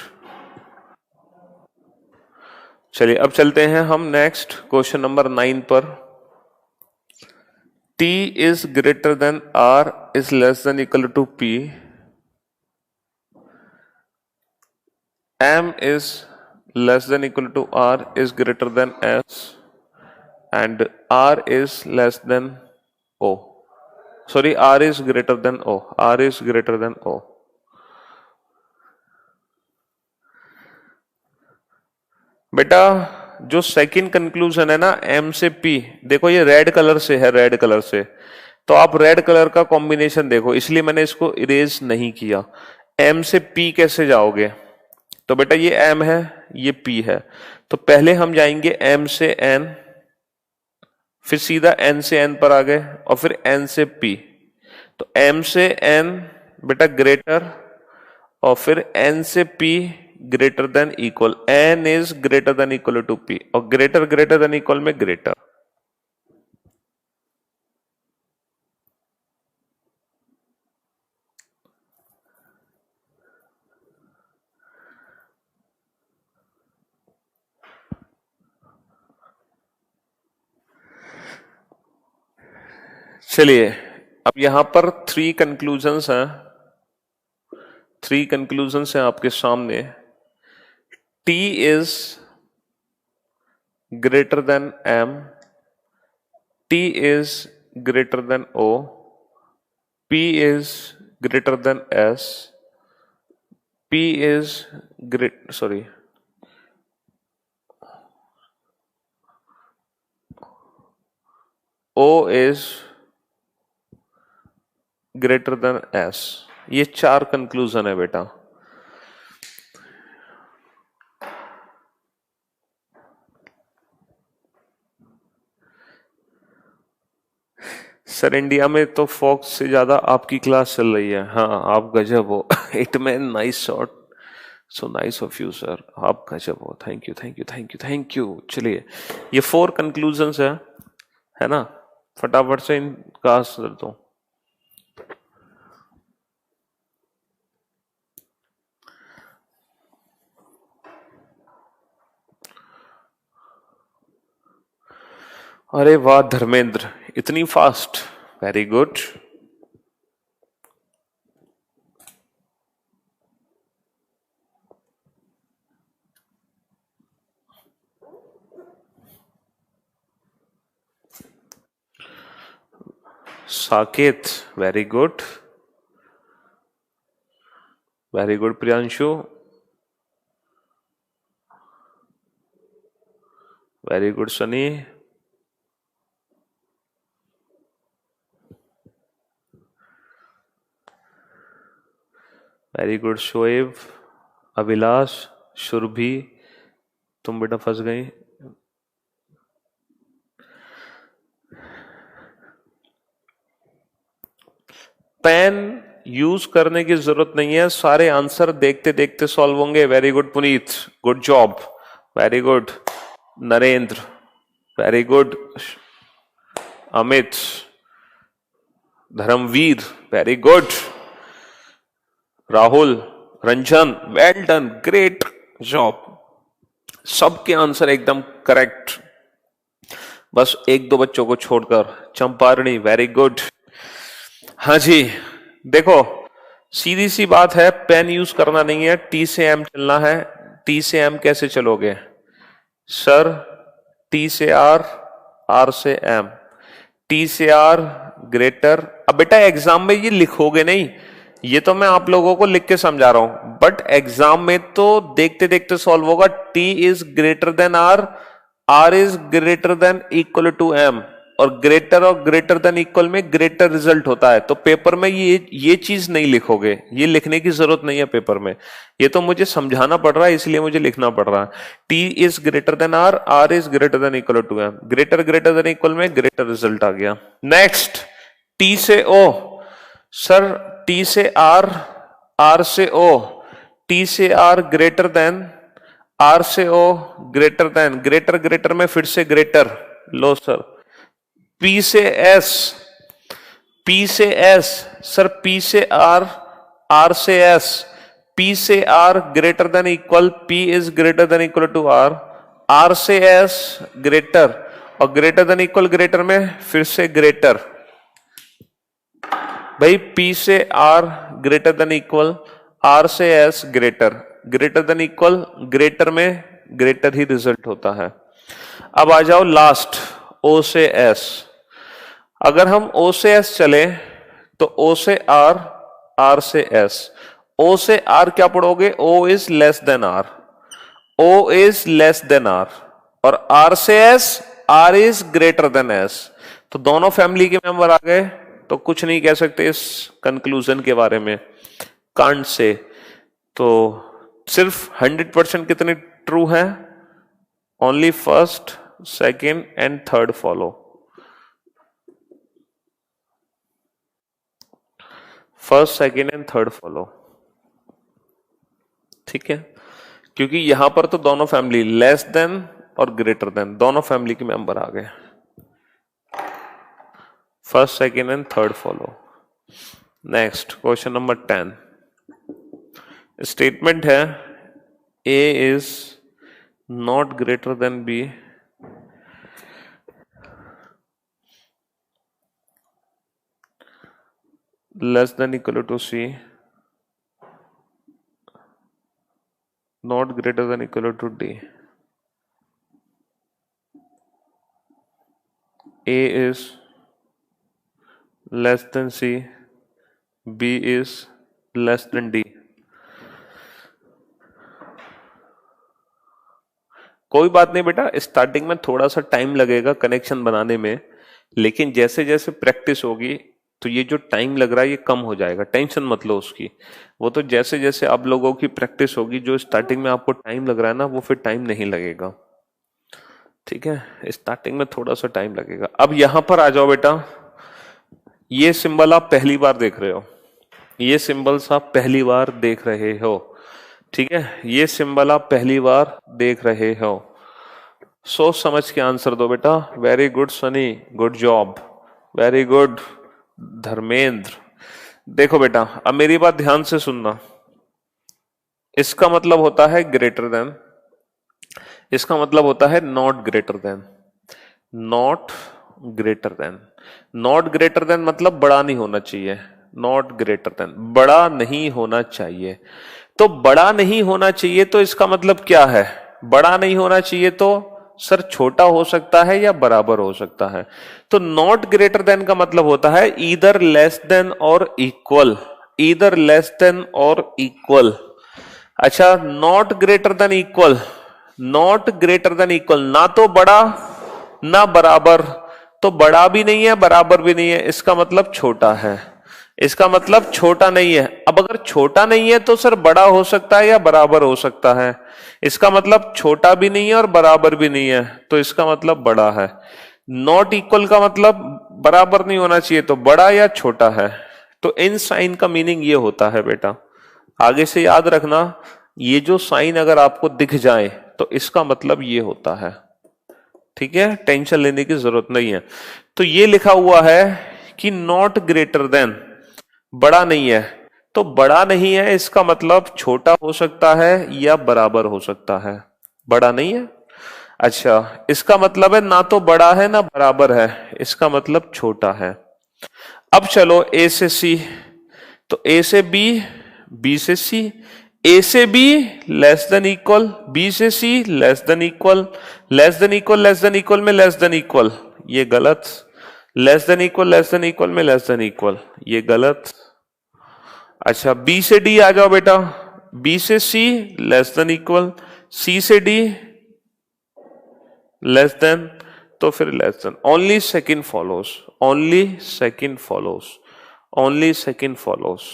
चलिए अब चलते हैं हम नेक्स्ट क्वेश्चन नंबर 9 पर। t is greater than r is less than equal to p, m is less than equal to r is greater than s, and r is less than o, sorry r is greater than o, r is greater than o। बेटा जो second conclusion है ना m से p, देखो ये red colour से है, red colour से, तो आप रेड कलर का कॉम्बिनेशन देखो, इसलिए मैंने इसको इरेज नहीं किया। m से p कैसे जाओगे? तो बेटा ये m है, ये p है, तो पहले हम जाएंगे m से n, फिर सीधा n से n पर आ गए और फिर n से p, तो m से n बेटा ग्रेटर और फिर n से p greater than equal, n is greater than equal to p, और ग्रेटर देन इक्वल में ग्रेटर। चलिए अब यहां पर 3 कंक्लूजन्स हैं, 3 कंक्लूजन्स हैं आपके सामने। t is greater then m, t is greater than o, p is greater then s, p is great sorry o is greater then s। ये 4 कंक्लूजन है बेटा। सर इंडिया में तो फॉक्स से ज्यादा आपकी क्लास चल रही है। हाँ आप गजब हो। It man nice shot, so nice of you sir, आप गजब हो, thank you thank you thank you thank you. चलिए ये 4 कंक्लूजन्स है ना, फटाफट से इनका आंसर दो। अरे वाह धर्मेंद्र, इतनी fast, very good. Saket, very good, very good Priyanshu, very good Sunny, very good Shoaib, Abhilash, Surabhi, तुम बेटा फंस गई। पेन यूज करने की जरूरत नहीं है, सारे आंसर देखते देखते सॉल्व होंगे। Very good Puneet, good job, very good Narendra, very good Amit, Dharmveer, very good Rahul, Ranjan, well done, great job, सबके आंसर एकदम करेक्ट, बस एक दो बच्चों को छोड़कर। Champarani, very good. हाँ जी, देखो सीधी सी बात है, पेन यूज करना नहीं है, टी से एम चलना है। टी से एम कैसे चलोगे सर? टी से आर, आर से एम, टी से आर ग्रेटर। अब बेटा एग्जाम में ये लिखोगे नहीं, ये तो मैं आप लोगों को लिख के समझा रहा हूं, बट एग्जाम में तो देखते देखते सॉल्व होगा। T is greater than R, R is greater than equal to M, और ग्रेटर देन इक्वल में ग्रेटर रिजल्ट होता है। तो पेपर में ये चीज नहीं लिखोगे, ये लिखने की जरूरत नहीं है पेपर में, ये तो मुझे समझाना पड़ रहा है इसलिए मुझे लिखना पड़ रहा है। T is greater than R, R is greater than equal to M, greater than equal में ग्रेटर रिजल्ट आ गया। नेक्स्ट, टी से ओ सर, टी से आर, आर से ओ, टी से आर ग्रेटर देन, आर से ओ ग्रेटर देन, ग्रेटर में फिर से ग्रेटर, लो सर। पी से एस, पी से एस सर, पी से आर, आर से एस, पी से R greater than equal, P is greater than equal to R, R से एस ग्रेटर, और ग्रेटर देन इक्वल ग्रेटर में फिर से ग्रेटर। भाई पी से R greater than equal, R से S greater than equal, greater में ग्रेटर ही रिजल्ट होता है। अब आ जाओ लास्ट, ओ से एस। अगर हम ओ से एस चले तो ओ से आर, आर से एस। ओ से आर क्या पढ़ोगे? O is less than R, O is less than R, और आर से S, R is greater than S. तो दोनों फैमिली के मेंबर आ गए, तो कुछ नहीं कह सकते इस कंक्लूजन के बारे में, कांट से। तो सिर्फ 100% कितने ट्रू है? Only first, second and third follow. First, second and third follow, ठीक है, क्योंकि यहां पर तो दोनों फैमिली लेस देन और ग्रेटर देन, दोनों फैमिली के मेंबर आ गए। First, second and third follow. Next question number 10, statement है A is not greater than B, less than equal to C, not greater than equal to D. A is less than C, B is less than D. कोई बात नहीं बेटा, starting में थोड़ा सा time लगेगा connection बनाने में, लेकिन जैसे जैसे प्रैक्टिस होगी तो ये जो टाइम लग रहा है ये कम हो जाएगा, टेंशन मत लो उसकी। वो तो जैसे जैसे आप लोगों की प्रैक्टिस होगी, जो स्टार्टिंग में आपको टाइम लग रहा है ना, वो फिर टाइम नहीं लगेगा, ठीक है। स्टार्टिंग में थोड़ा सा टाइम लगेगा। अब यहां पर आ जाओ बेटा, ये सिंबल आप पहली बार देख रहे हो, ये सिंबल्स आप पहली बार देख रहे हो, ठीक है, ये सिंबल आप पहली बार देख रहे हो। सोच समझ के आंसर दो बेटा। Very good Sunny, good job, very good Dharmendra. देखो बेटा, अब मेरी बात ध्यान से सुनना, इसका मतलब होता है ग्रेटर देन, इसका मतलब होता है not greater then, not greater then. Not greater then मतलब बड़ा नहीं होना चाहिए, नॉट ग्रेटर देन बड़ा नहीं होना चाहिए। तो बड़ा नहीं होना चाहिए तो इसका मतलब क्या है? बड़ा नहीं होना चाहिए तो सर छोटा हो सकता है या बराबर हो सकता है। तो नॉट ग्रेटर देन का मतलब होता है ईदर लेस देन और इक्वल, ईदर लेस देन और इक्वल। अच्छा, not greater than equal, not greater than equal, ना तो बड़ा ना बराबर, तो बड़ा भी नहीं है बराबर भी नहीं है, इसका मतलब छोटा है, इसका मतलब छोटा नहीं है। अब अगर छोटा नहीं है तो सर बड़ा हो सकता है या बराबर हो सकता है, इसका मतलब छोटा भी नहीं है और बराबर भी नहीं है, तो इसका मतलब बड़ा है। नॉट इक्वल का मतलब बराबर नहीं होना चाहिए, तो बड़ा या छोटा है। तो इन साइन का मीनिंग ये होता है बेटा, आगे से याद रखना, ये जो साइन अगर आपको दिख जाए तो इसका मतलब ये होता है, ठीक है, टेंशन लेने की जरूरत नहीं है। तो ये लिखा हुआ है कि नॉट ग्रेटर देन, बड़ा नहीं है, तो बड़ा नहीं है इसका मतलब छोटा हो सकता है या बराबर हो सकता है, बड़ा नहीं है। अच्छा, इसका मतलब है ना तो बड़ा है ना बराबर है, इसका मतलब छोटा है। अब चलो ए से सी, तो ए से बी, बी से सी, ए से B less than equal, B से C less than equal, less than equal less than equal में लेस देन इक्वल, ये गलत, less than equal less than equal में लेस देन इक्वल, ये गलत। अच्छा, बी से डी आ जाओ बेटा, बी से सी लेस देन इक्वल, सी से डी लेस देन, तो फिर less than, only second follows, only second follows, only second follows,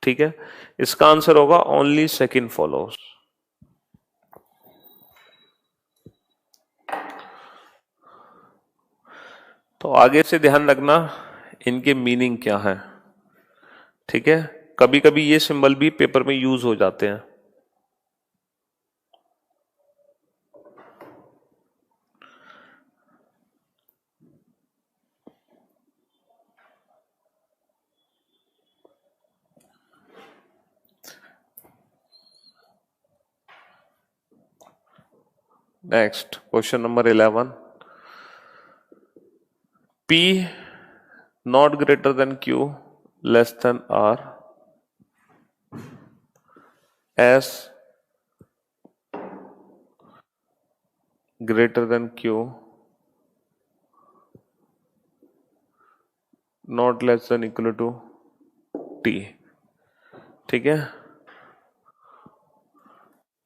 ठीक है, इसका आंसर होगा ओनली सेकंड फॉलोस। तो आगे से ध्यान रखना इनके मीनिंग क्या है, ठीक है, कभी कभी ये सिंबल भी पेपर में यूज हो जाते हैं। Next question number 11, P not greater than Q less than R, S greater than Q not less than equal to T, ठीक है,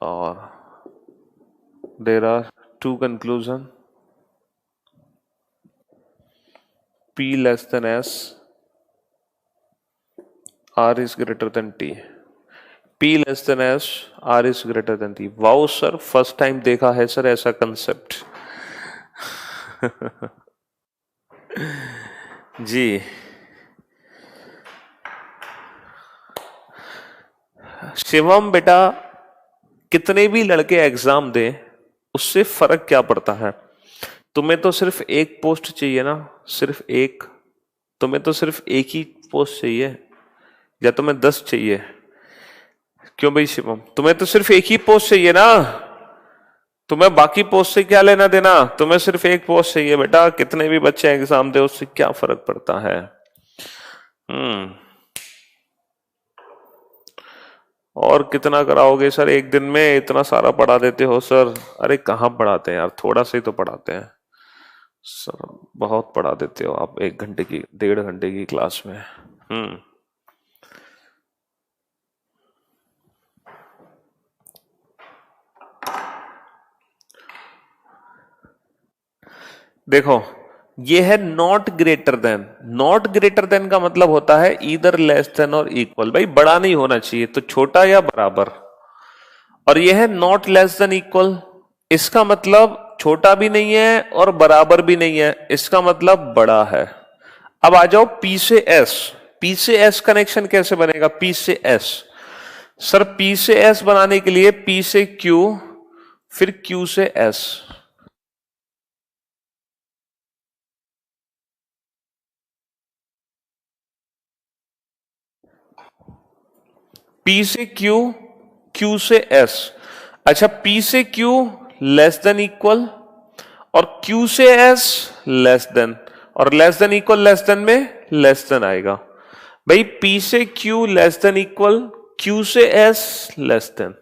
और there are two conclusion, P less than S, R is greater than T, P less than S, R is greater than T। Wow sir, first time देखा है sir ऐसा concept. जी, शिवम बेटा, कितने भी लड़के एग्जाम दें उससे फर्क क्या पड़ता है, तुम्हें तो सिर्फ एक पोस्ट चाहिए ना, सिर्फ एक, तुम्हें तो सिर्फ एक ही पोस्ट चाहिए या तुम्हें 10 चाहिए, क्यों भाई शिवम, तुम्हें तो सिर्फ एक ही पोस्ट चाहिए ना, तुम्हें बाकी पोस्ट से क्या लेना देना, तुम्हें सिर्फ एक पोस्ट चाहिए बेटा, कितने भी बच्चे एग्जाम दे उससे क्या फर्क पड़ता है। और कितना कराओगे सर, एक दिन में इतना सारा पढ़ा देते हो सर, अरे कहाँ पढ़ाते हैं यार, थोड़ा सा ही तो पढ़ाते हैं सर, बहुत पढ़ा देते हो आप, 1 घंटे की 1.5 घंटे की क्लास में। देखो, ये है not greater then, not greater then का मतलब होता है ईदर लेस देन और इक्वल, भाई बड़ा नहीं होना चाहिए तो छोटा या बराबर, और ये है नॉट लेस देन इक्वल, इसका मतलब छोटा भी नहीं है और बराबर भी नहीं है, इसका मतलब बड़ा है। अब आ जाओ P से S, P से S कनेक्शन कैसे बनेगा, P से S, सर P से S बनाने के लिए P से Q, फिर Q से S, P से Q, Q से S। अच्छा, P से Q लेस देन इक्वल और Q से S लेस देन, और less than equal less than में लेस देन आएगा, भाई P से Q less than equal, Q से S लेस देन।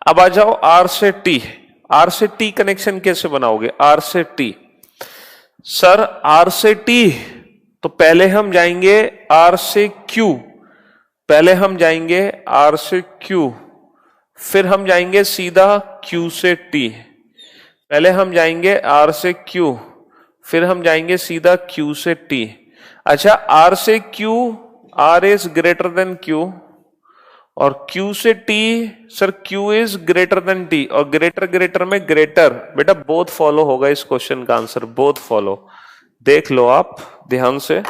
अब आ जाओ R से T, आर से टी कनेक्शन कैसे बनाओगे? आर से टी, सर आर से टी, तो पहले हम जाएंगे आर से क्यू, पहले हम जाएंगे आर से क्यू, फिर हम जाएंगे सीधा क्यू से टी, पहले हम जाएंगे आर से क्यू, फिर हम जाएंगे सीधा क्यू से टी। अच्छा, आर से Q, R is greater than Q, और क्यू से T, sir Q is greater than T, और ग्रेटर ग्रेटर में ग्रेटर, बेटा बोथ फॉलो होगा इस क्वेश्चन का आंसर, बोथ फॉलो, देख लो आप ध्यान से,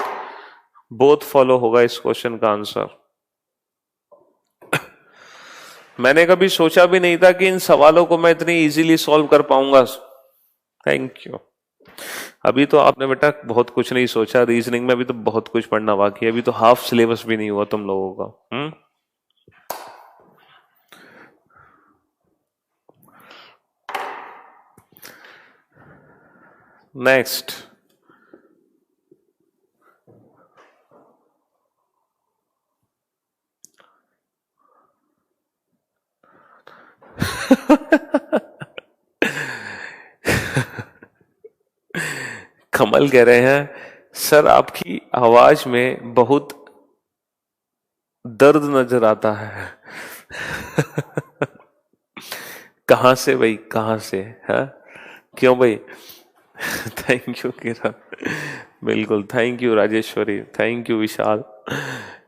बोथ फॉलो होगा इस क्वेश्चन का आंसर। मैंने कभी सोचा भी नहीं था कि इन सवालों को मैं इतनी इजीली सॉल्व कर पाऊंगा। Thank you. अभी तो आपने बेटा बहुत कुछ नहीं सोचा, रीजनिंग में अभी तो बहुत कुछ पढ़ना बाकी है, अभी तो हाफ सिलेबस भी नहीं हुआ तुम लोगों का। नेक्स्ट, कमल कह रहे हैं सर आपकी आवाज में बहुत दर्द नजर आता है। कहां से भाई, कहां से है, क्यों भाई? थैंक यू किरण, बिल्कुल thank you Rajeshwari, thank you Vishal.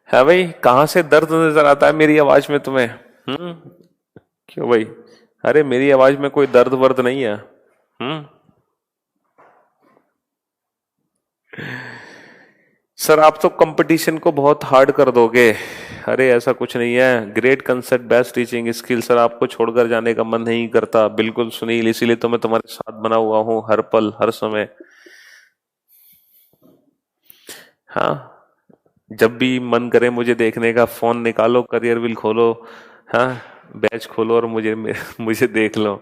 है भाई, कहां से दर्द नजर आता है मेरी आवाज में तुम्हें? क्यों भाई? अरे मेरी आवाज में कोई दर्द वर्द नहीं है। सर आप तो कंपटीशन को बहुत हार्ड कर दोगे। अरे ऐसा कुछ नहीं है, great concept, best teaching skill, sir आपको छोड़कर जाने का मन नहीं करता। बिल्कुल सुनील, इसीलिए तो मैं तुम्हारे साथ बना हुआ हूं हर पल हर समय। हाँ, जब भी मन करे मुझे देखने का, फोन निकालो, करियर विल खोलो, हाँ बैच खोलो और मुझे देख लो।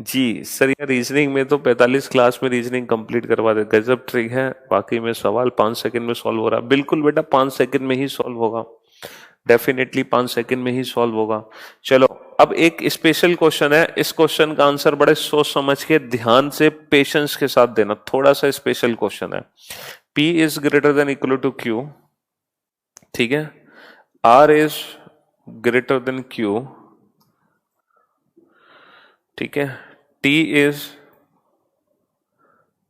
जी सर, ये रीजनिंग में तो 45 क्लास में रीजनिंग कंप्लीट करवा दे, गजब ट्रिक है। बाकी में सवाल 5 सेकंड में सॉल्व हो रहा है। बिल्कुल बेटा 5 सेकंड में ही सॉल्व होगा, डेफिनेटली 5 सेकंड में ही सॉल्व होगा। चलो अब एक स्पेशल क्वेश्चन है, इस क्वेश्चन का आंसर बड़े सोच समझ के ध्यान से पेशेंस के साथ देना, थोड़ा सा स्पेशल क्वेश्चन है। P is greater than equal to Q, ठीक है, R is greater than Q, ठीक है, T is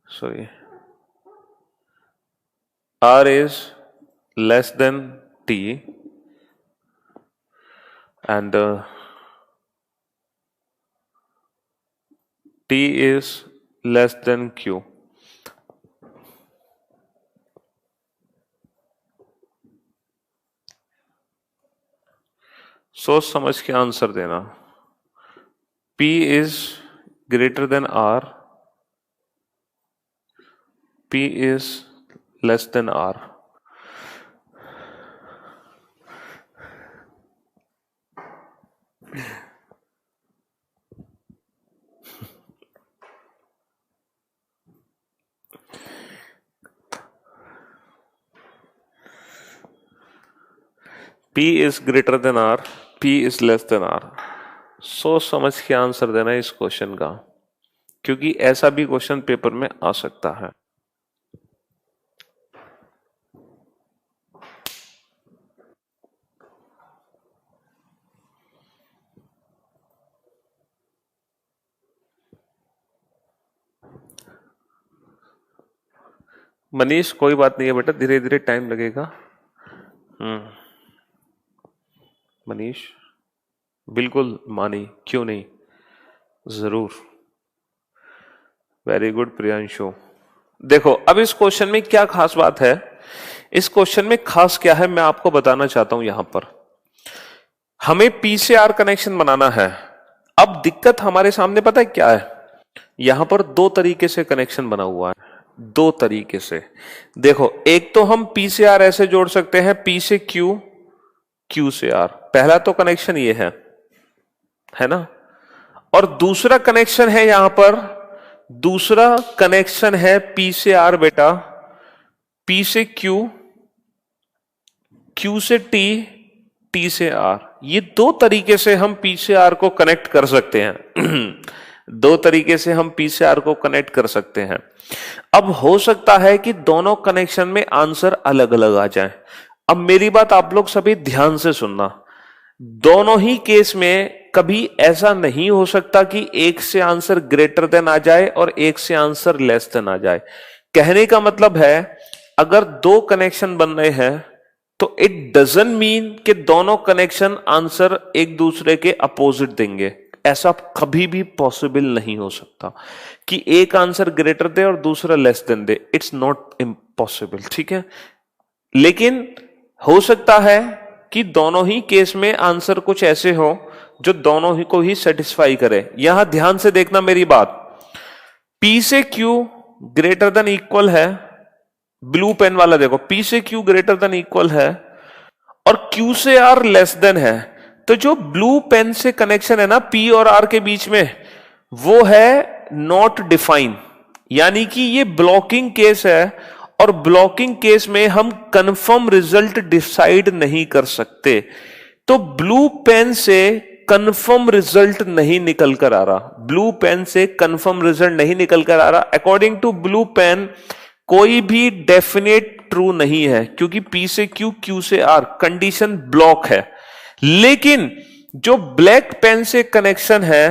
sorry R is less than T and T is less than Q. सोच समझ के आंसर देना। P is greater than R, P is less than R. P is greater than R, P is less than R. सोच समझ के answer देना इस question का, क्योंकि ऐसा भी क्वेश्चन पेपर में आ सकता है। मनीष कोई बात नहीं है बेटा, धीरे धीरे टाइम लगेगा। मनीष बिल्कुल मानी, क्यों नहीं, जरूर। Very good Priyanshu. देखो अब इस क्वेश्चन में क्या खास बात है, इस क्वेश्चन में खास क्या है मैं आपको बताना चाहता हूं। यहां पर हमें पी से आर कनेक्शन बनाना है। अब दिक्कत हमारे सामने पता है क्या है, यहां पर दो तरीके से कनेक्शन बना हुआ है, दो तरीके से। देखो एक तो हम पी से आर ऐसे जोड़ सकते हैं, पी से क्यू, क्यू से आर, पहला तो कनेक्शन ये है ना। और दूसरा कनेक्शन है यहां पर, दूसरा कनेक्शन है पी से आर बेटा, पी से क्यू, क्यू से टी, टी से आर। ये दो तरीके से हम पी से आर को कनेक्ट कर सकते हैं। दो तरीके से हम पी से आर को कनेक्ट कर सकते हैं। अब हो सकता है कि दोनों कनेक्शन में आंसर अलग अलग आ जाए। अब मेरी बात आप लोग सभी ध्यान से सुनना, दोनों ही केस में कभी ऐसा नहीं हो सकता कि एक से आंसर ग्रेटर देन आ जाए और एक से आंसर लेस देन आ जाए। कहने का मतलब है अगर दो कनेक्शन बन रहे हैं तो इट डजंट मीन कि दोनों कनेक्शन आंसर एक दूसरे के अपोजिट देंगे। ऐसा कभी भी पॉसिबल नहीं हो सकता कि एक आंसर ग्रेटर दे और दूसरा लेस देन दे। इट्स नॉट इम्पॉसिबल, ठीक है। लेकिन हो सकता है कि दोनों ही केस में आंसर कुछ ऐसे हो जो दोनों ही को ही सेटिस्फाई करे। यहां ध्यान से देखना मेरी बात, P से Q ग्रेटर देन इक्वल है, ब्लू पेन वाला देखो, P से Q ग्रेटर देन इक्वल है और Q से R लेस देन है। तो जो ब्लू पेन से कनेक्शन है ना P और R के बीच में, वो है नॉट डिफाइन, यानी कि ये ब्लॉकिंग केस है और ब्लॉकिंग केस में हम कंफर्म रिजल्ट डिसाइड नहीं कर सकते। तो ब्लू पेन से कंफर्म रिजल्ट नहीं निकल कर आ रहा, ब्लू पेन से कंफर्म रिजल्ट नहीं निकल कर आ रहा। अकॉर्डिंग टू ब्लू पेन कोई भी डेफिनेट ट्रू नहीं है, क्योंकि P से Q, Q से R कंडीशन ब्लॉक है। लेकिन जो ब्लैक पेन से कनेक्शन है,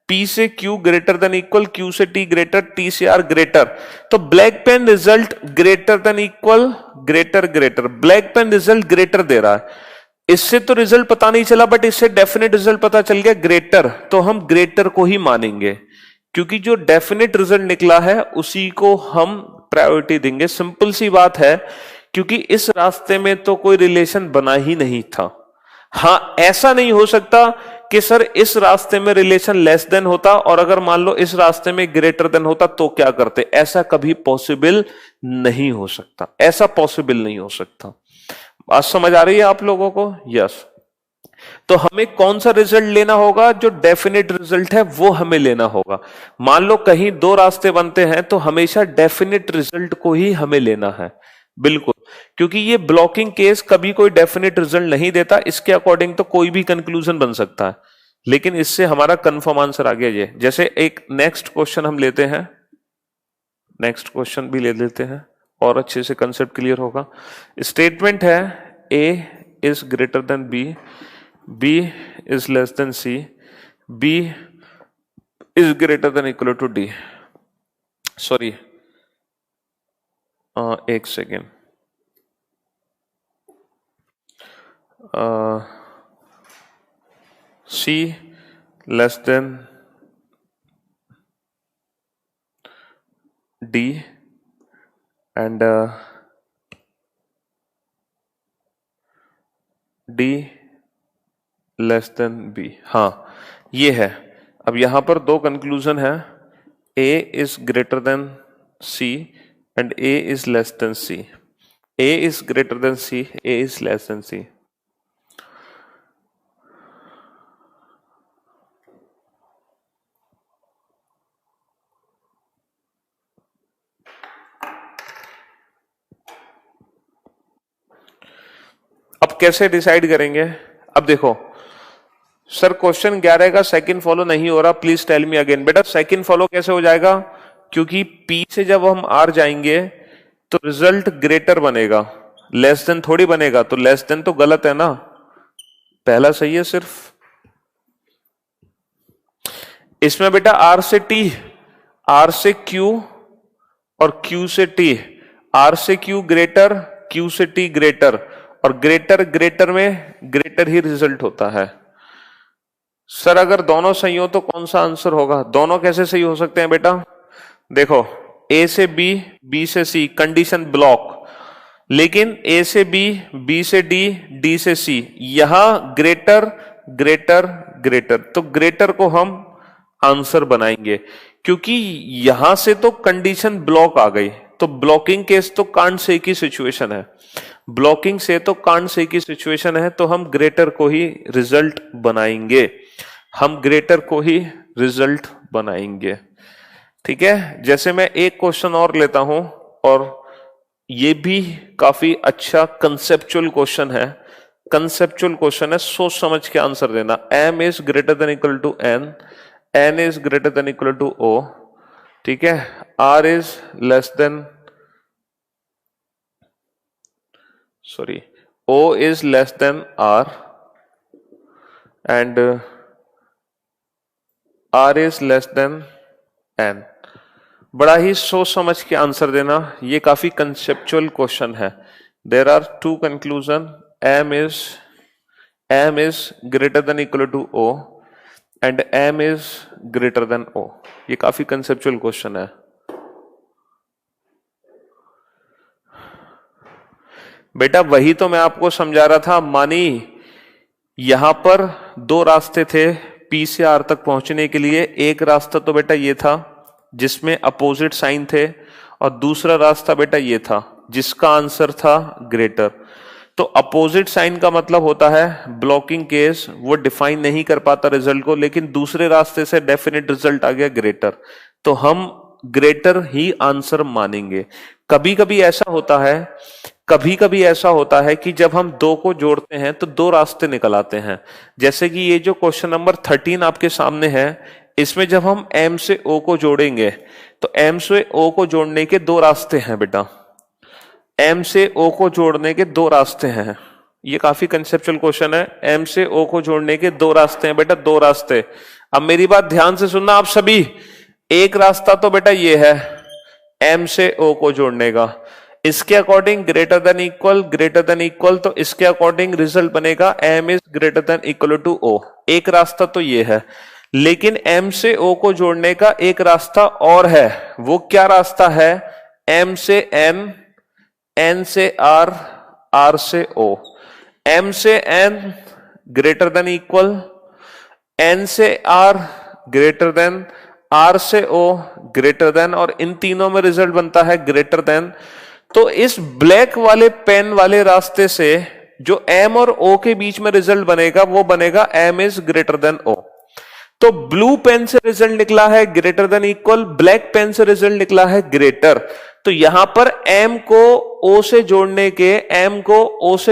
P से Q greater than equal, Q से T ग्रेटर, T से R ग्रेटर, तो black pen result greater than equal, greater greater, black pen result greater दे रहा है। इससे तो रिजल्ट पता नहीं चला, बट इससे डेफिनेट रिजल्ट पता चल गया ग्रेटर, तो हम ग्रेटर को ही मानेंगे, क्योंकि जो डेफिनेट रिजल्ट निकला है उसी को हम प्रायोरिटी देंगे। सिंपल सी बात है, क्योंकि इस रास्ते में तो कोई रिलेशन बना ही नहीं था। हां, ऐसा नहीं हो सकता कि सर इस रास्ते में रिलेशन लेस देन होता और अगर मान लो इस रास्ते में ग्रेटर देन होता तो क्या करते, ऐसा कभी पॉसिबल नहीं हो सकता, ऐसा पॉसिबल नहीं हो सकता। बात समझ आ रही है आप लोगों को? यस। तो हमें कौन सा रिजल्ट लेना होगा? जो डेफिनेट रिजल्ट है वो हमें लेना होगा। मान लो कहीं दो रास्ते बनते हैं तो हमेशा डेफिनेट रिजल्ट को ही हमें लेना है, बिल्कुल, क्योंकि ये ब्लॉकिंग केस कभी कोई डेफिनेट रिजल्ट नहीं देता। इसके अकॉर्डिंग तो कोई भी कंक्लूजन बन सकता है, लेकिन इससे हमारा कंफर्म आंसर आ गया ये। जैसे एक नेक्स्ट क्वेश्चन हम लेते हैं, नेक्स्ट क्वेश्चन भी ले लेते हैं और अच्छे से कंसेप्ट क्लियर होगा। स्टेटमेंट है A is greater than B, B is less than C, B is greater than equal to D। Sorry, एक second, C less than D and D less than B। हाँ, ये है। अब यहां पर दो कंक्लूजन है, A is greater than C and A is less than C। A is greater than C, A is less than C। अब कैसे डिसाइड करेंगे? अब देखो सर, क्वेश्चन 11 का सेकंड फॉलो नहीं हो रहा, प्लीज टेल मी अगेन। बेटा सेकंड फॉलो कैसे हो जाएगा? क्योंकि P से जब हम R जाएंगे तो रिजल्ट ग्रेटर बनेगा, लेस देन थोड़ी बनेगा। तो लेस देन तो गलत है ना, पहला सही है सिर्फ। इसमें बेटा R से T, R से Q और Q से T, R से Q ग्रेटर, Q से T ग्रेटर, और ग्रेटर ग्रेटर में ग्रेटर ही रिजल्ट होता है। सर अगर दोनों सही हो तो कौन सा आंसर होगा? दोनों कैसे सही हो सकते हैं बेटा? देखो, A से B, B से C, कंडीशन ब्लॉक, लेकिन A से B, B से D, D से C, यहां ग्रेटर ग्रेटर ग्रेटर, तो ग्रेटर को हम आंसर बनाएंगे, क्योंकि यहां से तो कंडीशन ब्लॉक आ गई। तो ब्लॉकिंग केस तो कांट से की सिचुएशन है, ब्लॉकिंग से तो कांट से की सिचुएशन है, तो हम ग्रेटर को ही रिजल्ट बनाएंगे, हम ग्रेटर को ही रिजल्ट बनाएंगे। ठीक है, जैसे मैं एक क्वेश्चन और लेता हूं, और ये भी काफी अच्छा कंसेप्चुअल क्वेश्चन है, कंसेप्चुअल क्वेश्चन है, सोच समझ के आंसर देना। M is greater than equal to N, n is greater than equal to o, ठीक है, r is less than, sorry, o is less than r and r is less than n। बड़ा ही सोच समझ के answer देना, ये काफी conceptual question है। There are two conclusion, m is greater than equal to o and m is greater than o। ये काफी कंसेप्चुअल क्वेश्चन है। बेटा वही तो मैं आपको समझा रहा था, मानी यहां पर दो रास्ते थे P से R तक पहुंचने के लिए। एक रास्ता तो बेटा ये था जिसमें अपोजिट साइन थे, और दूसरा रास्ता बेटा ये था जिसका आंसर था ग्रेटर। तो अपोजिट साइन का मतलब होता है ब्लॉकिंग केस, वो डिफाइन नहीं कर पाता रिजल्ट को, लेकिन दूसरे रास्ते से डेफिनेट रिजल्ट आ गया ग्रेटर, तो हम ग्रेटर ही आंसर मानेंगे। कभी कभी ऐसा होता है कि जब हम दो को जोड़ते हैं तो दो रास्ते निकल आते हैं। जैसे कि ये जो क्वेश्चन नंबर 13 आपके सामने है, इसमें जब हम m से o को जोड़ेंगे तो m से o को जोड़ने के दो रास्ते हैं बेटा, m से o को जोड़ने के दो रास्ते हैं। ये काफी कंसेप्चुअल क्वेश्चन है। m से o को जोड़ने के दो रास्ते हैं बेटा, दो रास्ते। अब मेरी बात ध्यान से सुनना आप सभी। एक रास्ता तो बेटा ये है m से o को जोड़ने का, इसके अकॉर्डिंग ग्रेटर देन इक्वल, तो इसके अकॉर्डिंग रिजल्ट बनेगा m is greater than equal to o। एक रास्ता तो ये है, लेकिन m से o को जोड़ने का एक रास्ता और है। वो क्या रास्ता है? m से n, n से r, r से o। m से n greater than equal, n से r ग्रेटर देन, r से o ग्रेटर देन, और इन तीनों में रिजल्ट बनता है ग्रेटर देन। तो इस ब्लैक वाले पेन वाले रास्ते से जो m और o के बीच में रिजल्ट बनेगा वो बनेगा m is greater than o। तो ब्लू पेन से रिजल्ट निकला है greater than equal, black pen से रिजल्ट निकला है ग्रेटर। तो यहां पर m को o से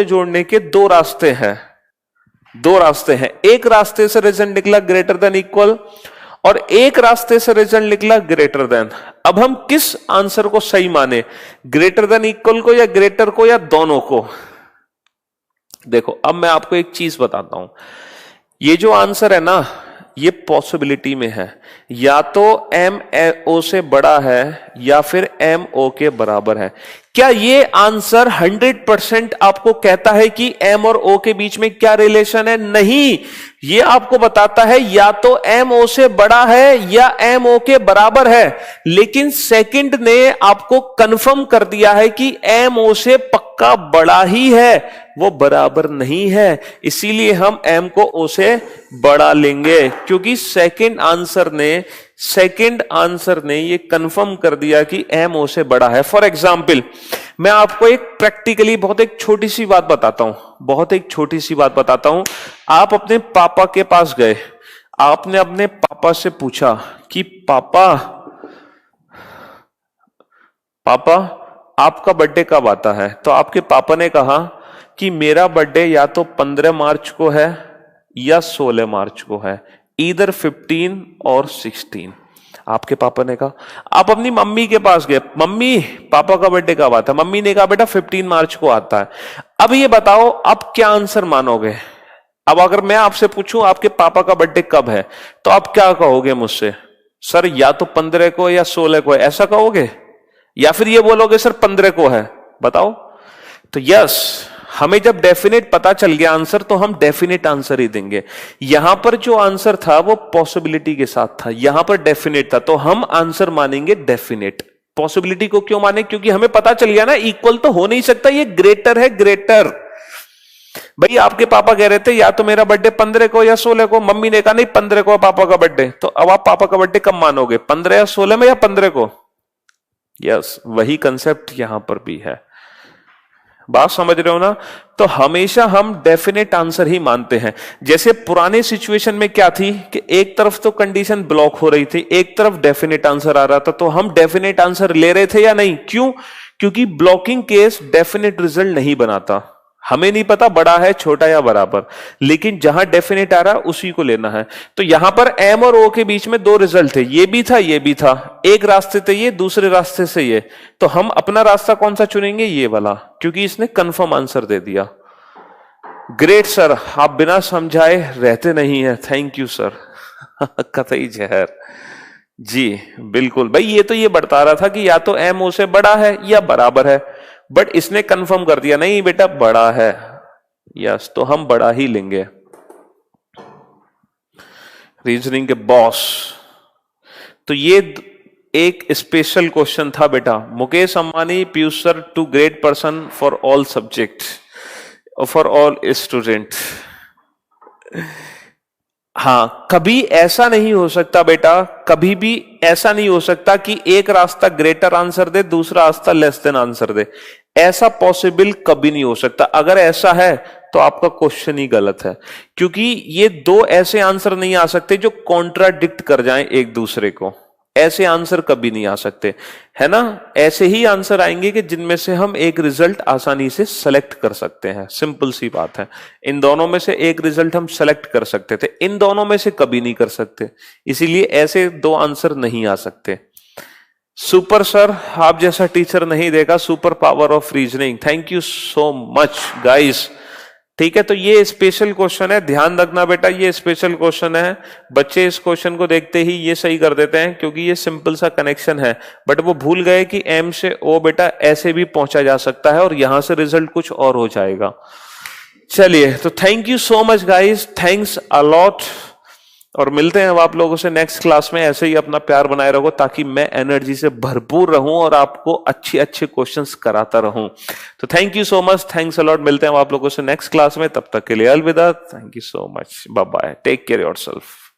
जोड़ने के दो रास्ते हैं। एक रास्ते से रिजल्ट निकला ग्रेटर देन इक्वल और एक रास्ते से रिजल्ट निकला ग्रेटर देन। अब हम किस आंसर को सही माने, ग्रेटर देन इक्वल को या ग्रेटर को या दोनों को? देखो अब मैं आपको एक चीज बताता हूं, ये जो आंसर है ना ये पॉसिबिलिटी में है, या तो m o से बड़ा है या फिर m o के बराबर है। क्या ये आंसर 100% आपको कहता है कि m और o के बीच में क्या रिलेशन है? नहीं, ये आपको बताता है या तो m o से बड़ा है या m o के बराबर है। लेकिन सेकंड ने आपको कंफर्म कर दिया है कि m o से पक्का बड़ा ही है, वो बराबर नहीं है। इसीलिए हम m को o से बड़ा लेंगे, क्योंकि सेकंड आंसर ने ये कंफर्म कर दिया कि m o से बड़ा है। फॉर एग्जाम्पल मैं आपको एक प्रैक्टिकली बहुत एक छोटी सी बात बताता हूं। आप अपने पापा के पास गए, आपने अपने पापा से पूछा कि पापा आपका बर्थडे कब आता है? तो आपके पापा ने कहा कि मेरा बर्थडे या तो 15 मार्च को है या 16 मार्च को है, ईदर 15 और 16। आपके पापा ने कहा। आप अपनी मम्मी के पास गए, मम्मी पापा का बर्थडे कब आता है? मम्मी ने कहा बेटा 15 मार्च को आता है। अब ये बताओ आप क्या आंसर मानोगे? अब अगर मैं आपसे पूछूं आपके पापा का बर्थडे कब है, तो आप क्या कहोगे मुझसे? सर या तो 15 को या 16 को है, ऐसा कहोगे? या फिर ये बोलोगे सर 15 को है? बताओ। तो यस, हमें जब डेफिनेट पता चल गया आंसर तो हम डेफिनेट आंसर ही देंगे। यहां पर जो आंसर था वो पॉसिबिलिटी के साथ था, यहां पर डेफिनेट था, तो हम आंसर मानेंगे डेफिनेट। पॉसिबिलिटी को क्यों माने? क्योंकि हमें पता चल गया ना इक्वल तो हो नहीं सकता, ये ग्रेटर है, ग्रेटर। भाई आपके पापा कह रहे थे या तो मेरा बर्थडे 15 को या 16 को, मम्मी ने कहा नहीं 15 को पापा का बर्थडे। तो अब आप पापा का बर्थडे कब मानोगे, 15 या 16 में या 15 को? यस, वही कंसेप्ट यहां पर भी है। बात समझ रहे हो ना? तो हमेशा हम डेफिनेट आंसर ही मानते हैं। जैसे पुराने सिचुएशन में क्या थी कि एक तरफ तो कंडीशन ब्लॉक हो रही थी, एक तरफ डेफिनेट आंसर आ रहा था, तो हम डेफिनेट आंसर ले रहे थे या नहीं? क्यों? क्योंकि ब्लॉकिंग केस डेफिनेट रिजल्ट नहीं बनाता। हमें नहीं पता बड़ा है छोटा या बराबर, लेकिन जहां डेफिनेट आ रहा है उसी को लेना है। तो यहां पर एम और ओ के बीच में दो रिजल्ट थे, ये भी था ये भी था, एक रास्ते से ये दूसरे रास्ते से ये, तो हम अपना रास्ता कौन सा चुनेंगे, ये वाला, क्योंकि इसने कंफर्म आंसर दे दिया। ग्रेट सर, आप बिना समझाए रहते नहीं है, थैंक यू सर। कतई जहर जी, बिल्कुल भाई, ये तो ये बता रहा था कि या तो एम ओ से बड़ा है या बराबर है, बट इसने कंफर्म कर दिया नहीं बेटा बड़ा है, यस, तो हम बड़ा ही लेंगे। रीजनिंग के बॉस, तो ये एक स्पेशल क्वेश्चन था बेटा। Mukesh Ambani, Piyush sir, two great person for all subject, for all student. हाँ, कभी ऐसा नहीं हो सकता बेटा, कभी भी ऐसा नहीं हो सकता कि एक रास्ता ग्रेटर आंसर दे, दूसरा रास्ता लेस देन आंसर दे, ऐसा पॉसिबल कभी नहीं हो सकता। अगर ऐसा है तो आपका क्वेश्चन ही गलत है, क्योंकि ये दो ऐसे आंसर नहीं आ सकते जो कॉन्ट्राडिक्ट कर जाएं एक दूसरे को, ऐसे आंसर कभी नहीं आ सकते, है ना। ऐसे ही आंसर आएंगे कि जिनमें से हम एक रिजल्ट आसानी से सेलेक्ट कर सकते हैं, सिंपल सी बात है। इन दोनों में से एक रिजल्ट हम सेलेक्ट कर सकते थे, इन दोनों में से कभी नहीं कर सकते, इसीलिए ऐसे दो आंसर नहीं आ सकते। सुपर सर, आप जैसा टीचर नहीं देखा, super power of reasoning, thank you so much guys. ठीक है, तो ये स्पेशल क्वेश्चन है, ध्यान रखना बेटा, ये स्पेशल क्वेश्चन है। बच्चे इस क्वेश्चन को देखते ही ये सही कर देते हैं, क्योंकि ये सिंपल सा कनेक्शन है, बट वो भूल गए कि एम से ओ बेटा ऐसे भी पहुंचा जा सकता है और यहां से रिजल्ट कुछ और हो जाएगा। चलिए, तो thank you so much guys, thanks a lot, और मिलते हैं अब आप लोगों से नेक्स्ट क्लास में। ऐसे ही अपना प्यार बनाए रखो ताकि मैं एनर्जी से भरपूर रहूं और आपको अच्छे अच्छे क्वेश्चंस कराता रहूं। तो thank you so much, thanks a lot, मिलते हैं आप लोगों से नेक्स्ट क्लास में, तब तक के लिए अलविदा, thank you so much, bye bye, take care yourself.